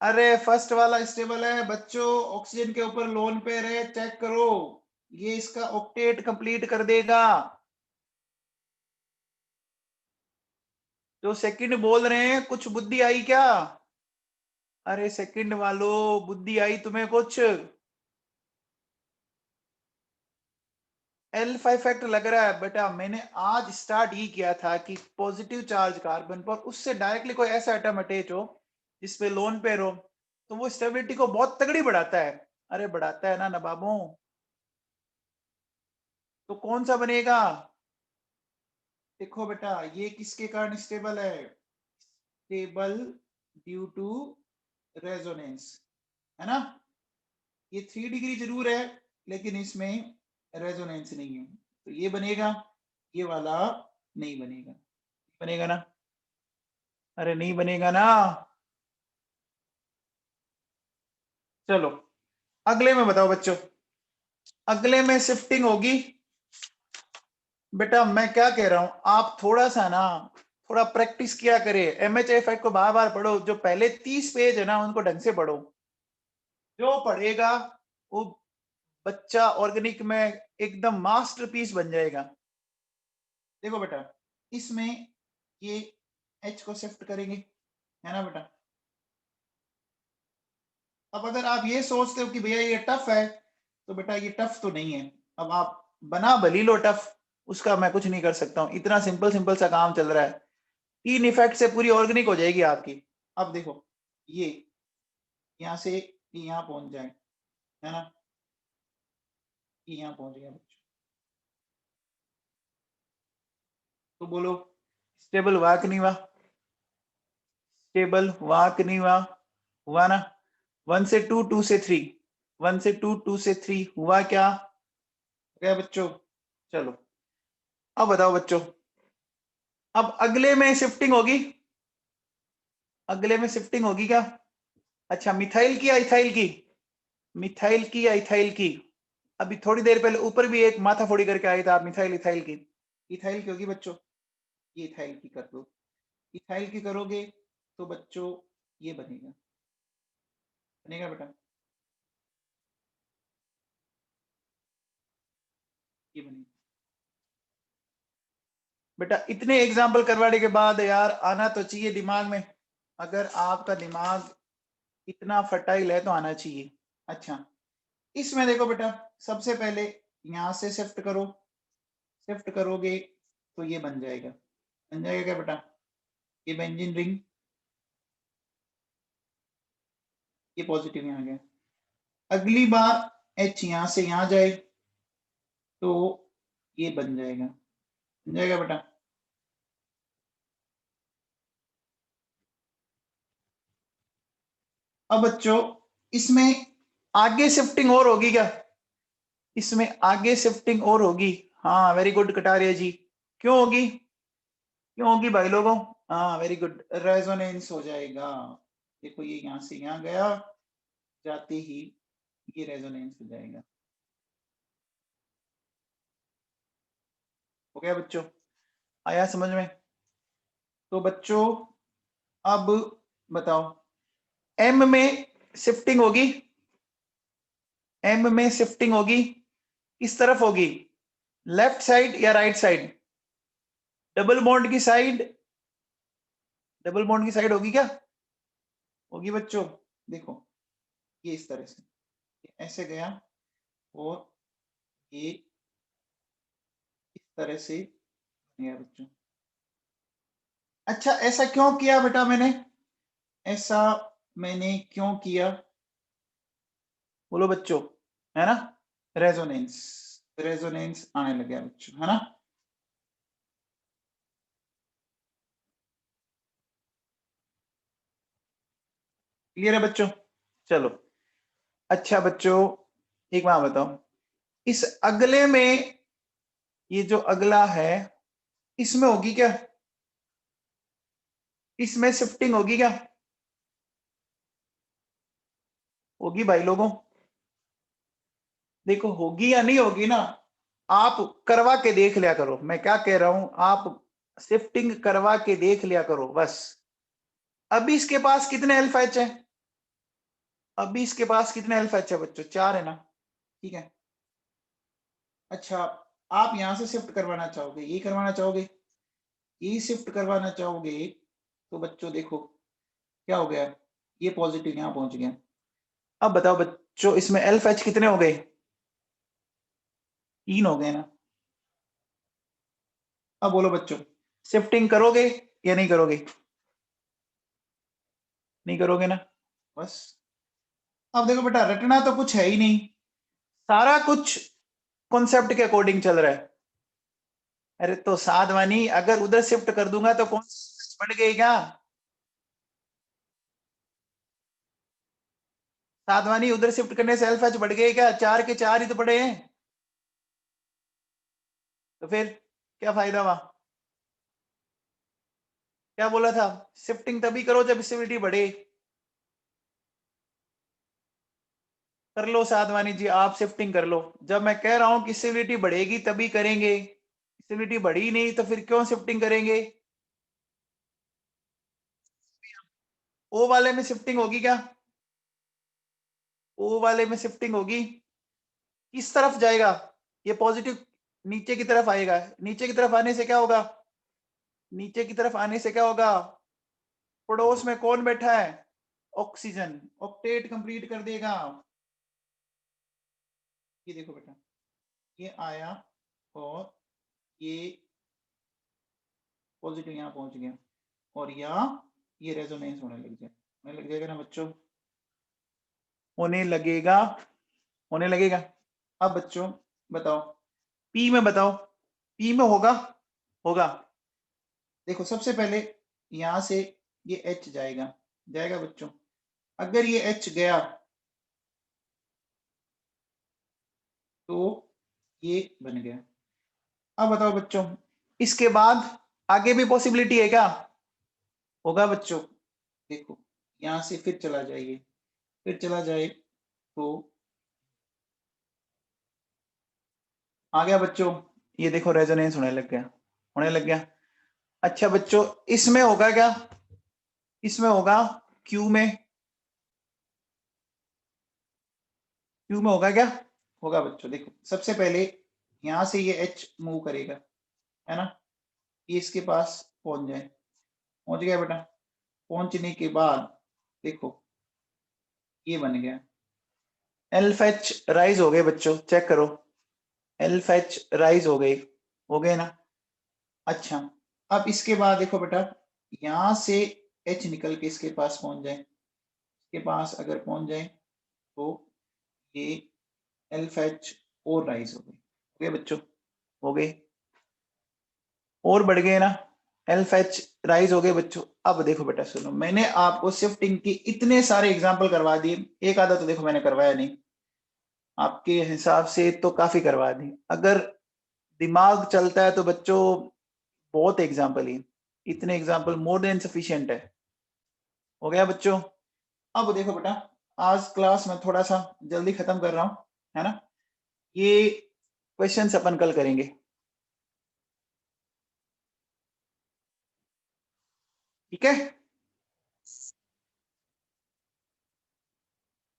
अरे फर्स्ट वाला स्टेबल है बच्चों, ऑक्सीजन के ऊपर लोन पे रहे, चेक करो, ये इसका ऑक्टेट कंप्लीट कर देगा। जो सेकंड बोल रहे हैं, कुछ बुद्धि आई क्या? अरे सेकंड वालों, बुद्धि आई तुम्हें कुछ? एल्फा इफेक्ट लग रहा है बेटा। मैंने आज स्टार्ट ही किया था कि पॉजिटिव चार्ज कार्बन पर उससे डायरेक्टली कोई ऐसा एटम अटैच हो जिसपे लोन पेयर हो, तो वो स्टेबिलिटी को बहुत तगड़ी बढ़ाता है। अरे बढ़ाता है ना नवाबों। तो कौन सा बनेगा? देखो बेटा, ये किसके कारण स्टेबल है? स्टेबल ड्यू टू रेजोनेंस, है ना? ये 3 डिग्री जरूर है, लेकिन इसमें रेजोनेंस नहीं है, तो ये बनेगा, ये वाला नहीं बनेगा। बनेगा ना? अरे नहीं बनेगा ना? चलो, अगले में बताओ बच्चों, अगले में शिफ्टिंग होगी। बेटा मैं क्या कह रहा हूं, आप थोड़ा सा ना, थोड़ा प्रैक्टिस किया करे, MHA इफेक्ट को बार बार पढ़ो, जो पहले 30 पेज है ना उनको ढंग से पढ़ो। जो पढ़ेगा वो बच्चा ऑर्गेनिक में एकदम मास्टरपीस बन जाएगा। देखो बेटा, इसमें ये H को शिफ्ट करेंगे, है ना बेटा? अब अगर आप ये सोचते हो कि भैया ये टफ है, तो बेटा ये टफ तो नहीं है। अब आप बना भली लो टफ, उसका मैं कुछ नहीं कर सकता हूँ, इतना सिंपल सिंपल सा काम चल रहा है। तीन इफेक्ट से पूरी ऑर्गेनिक हो जाएगी आपकी। अब देखो, ये यहाँ से यहाँ पहुंच जाए, है ना, यहाँ पहुंच गया बच्चों। तो बोलो स्टेबल हुआ कि नहीं हुआ? स्टेबल हुआ कि नहीं हुआ? हुआ ना। 1 से 2, 2 से 3, 1 से 2, 2 से 3 हुआ क्या? क्या बच्चों? चलो अब बताओ बच्चों, अब अगले में शिफ्टिंग होगी, अगले में शिफ्टिंग होगी क्या? अच्छा, मिथाइल की या इथाइल की? मिथाइल की या इथाइल की? अभी थोड़ी देर पहले ऊपर भी एक माथा फोड़ी करके आए थे आप, मिथाइल इथाइल की। इथाइल की होगी बच्चों, ये इथाइल की कर दो। इथाइल की करोगे तो बच्चों ये बनेगा, बनेगा बेटा, ये बनेगा बेटा। इतने एग्जाम्पल करवाने के बाद यार आना तो चाहिए दिमाग में, अगर आपका दिमाग इतना फर्टाइल है तो आना चाहिए। अच्छा, इसमें देखो बेटा, सबसे पहले यहां से शिफ्ट करो, शिफ्ट करोगे तो ये बन जाएगा, बन जाएगा क्या बेटा? ये बेंजीन रिंग, ये पॉजिटिव यहाँ गया। अगली बार एच यहां से यहां जाए तो ये बन जाएगा, बन जाएगा बेटा। अब बच्चों इसमें आगे शिफ्टिंग और होगी क्या? इसमें आगे शिफ्टिंग और होगी। हाँ वेरी गुड कटारिया जी, क्यों होगी? क्यों होगी भाई लोगों? हाँ वेरी गुड, रेजोनेंस हो जाएगा। देखो ये यहां से यहां गया, जाते ही ये रेजोनेंस हो जाएगा। हो गया बच्चों? आया समझ में? तो बच्चों अब बताओ, एम में शिफ्टिंग होगी, एम में शिफ्टिंग होगी, किस तरफ होगी? लेफ्ट साइड या राइट साइड? डबल बॉन्ड की साइड, डबल बॉन्ड की साइड होगी क्या? होगी बच्चों। देखो ये इस तरह से, ये ऐसे गया और ये इस तरह से गया बच्चों। अच्छा ऐसा क्यों किया बेटा मैंने, ऐसा मैंने क्यों किया? बोलो बच्चों, है ना, रेजोनेंस, रेजोनेंस आने लग गया बच्चों, है ना। क्लियर है बच्चों? चलो अच्छा बच्चों, एक बात बताओ, इस अगले में, ये जो अगला है इसमें होगी क्या? इसमें शिफ्टिंग होगी क्या? होगी भाई लोगों? देखो होगी या नहीं होगी ना, आप करवा के देख लिया करो, मैं क्या कह रहा हूं, आप शिफ्टिंग करवा के देख लिया करो बस। अभी इसके पास कितने अल्फा एच है? अभी इसके पास कितने अल्फा एच है बच्चों? 4 है ना, ठीक है। अच्छा आप यहां से शिफ्ट करवाना चाहोगे, ये करवाना चाहोगे, ये शिफ्ट करवाना चाहोगे, तो बच्चों देखो क्या हो गया, ये पॉजिटिव यहां पहुंच गया। अब बताओ बच्चों इसमें अल्फा एच कितने हो गए? 3 हो गए ना। अब बोलो बच्चों, शिफ्टिंग करोगे या नहीं करोगे? नहीं करोगे ना, बस। अब देखो बेटा रटना तो कुछ है ही नहीं, सारा कुछ कॉन्सेप्ट के अकॉर्डिंग चल रहा है। अरे तो साधवानी अगर उधर शिफ्ट कर दूंगा तो कौन बढ़ गई क्या? साधवानी उधर शिफ्ट करने से अल्फा बढ़ गए क्या? 4 के 4 ही तो पड़े हैं, तो फिर क्या फायदा हुआ? क्या बोला था, शिफ्टिंग तभी करो जब स्टेबिलिटी बढ़े। कर लो साधवानी जी, आप शिफ्टिंग कर लो, जब मैं कह रहा हूं कि स्टेबिलिटी बढ़ेगी तभी करेंगे, स्टेबिलिटी बढ़ी नहीं तो फिर क्यों शिफ्टिंग करेंगे? ओ वाले में शिफ्टिंग होगी क्या? ओ वाले में शिफ्टिंग होगी, किस तरफ जाएगा? ये पॉजिटिव नीचे की तरफ आएगा, नीचे की तरफ आने से क्या होगा? नीचे की तरफ आने से क्या होगा? पड़ोस में कौन बैठा है? ऑक्सीजन, ऑक्टेट कंप्लीट कर देगा। ये देखो बेटा, ये आया और ये पॉजिटिव यहाँ पहुंच गया और यहाँ ये रेजोनेंस होने लग गया। होने लग जाएगा ना बच्चों, होने लगेगा, होने लगेगा। अब बच्चों बताओ पी में, बताओ पी में होगा, होगा। देखो सबसे पहले यहां से ये एच जाएगा, जाएगा बच्चों। अगर ये एच गया तो ये बन गया। अब बताओ बच्चों इसके बाद आगे भी पॉसिबिलिटी है क्या? होगा बच्चों। देखो यहां से फिर चला जाइए, फिर चला जाए तो आ गया बच्चों। ये देखो रेजोनेंस होने लग गया, होने लग गया। अच्छा बच्चों इसमें होगा क्या? इसमें होगा क्यू में, क्यू में होगा क्या? होगा बच्चों। देखो सबसे पहले यहां से ये एच मूव करेगा, है ना, ये इसके पास पहुंच जाए, पहुंच गया बेटा। पहुंचने के बाद देखो ये बन गया, एल्फ एच राइज हो गए बच्चों, चेक करो, एल्फ एच राइज हो गए ना। अच्छा अब इसके बाद देखो बेटा, यहां से एच निकल के इसके पास पहुंच जाए, इसके पास अगर पहुंच जाए तो ये एल्फ एच और राइज हो गए बच्चों, हो गए और बढ़ गए ना, एल्फ एच राइज हो गए बच्चों। अब देखो बेटा सुनो, मैंने आपको शिफ्टिंग की इतने सारे एग्जांपल करवा दिए, एक आधा तो देखो मैंने करवाया नहीं, आपके हिसाब से तो काफी करवा दी। अगर दिमाग चलता है तो बच्चों बहुत एग्जाम्पल ही, इतने एग्जाम्पल मोर देन सफिशिएंट है। हो गया बच्चों। अब देखो बेटा आज क्लास में थोड़ा सा जल्दी खत्म कर रहा हूं, है ना, ये क्वेश्चंस अपन कल करेंगे, ठीक है।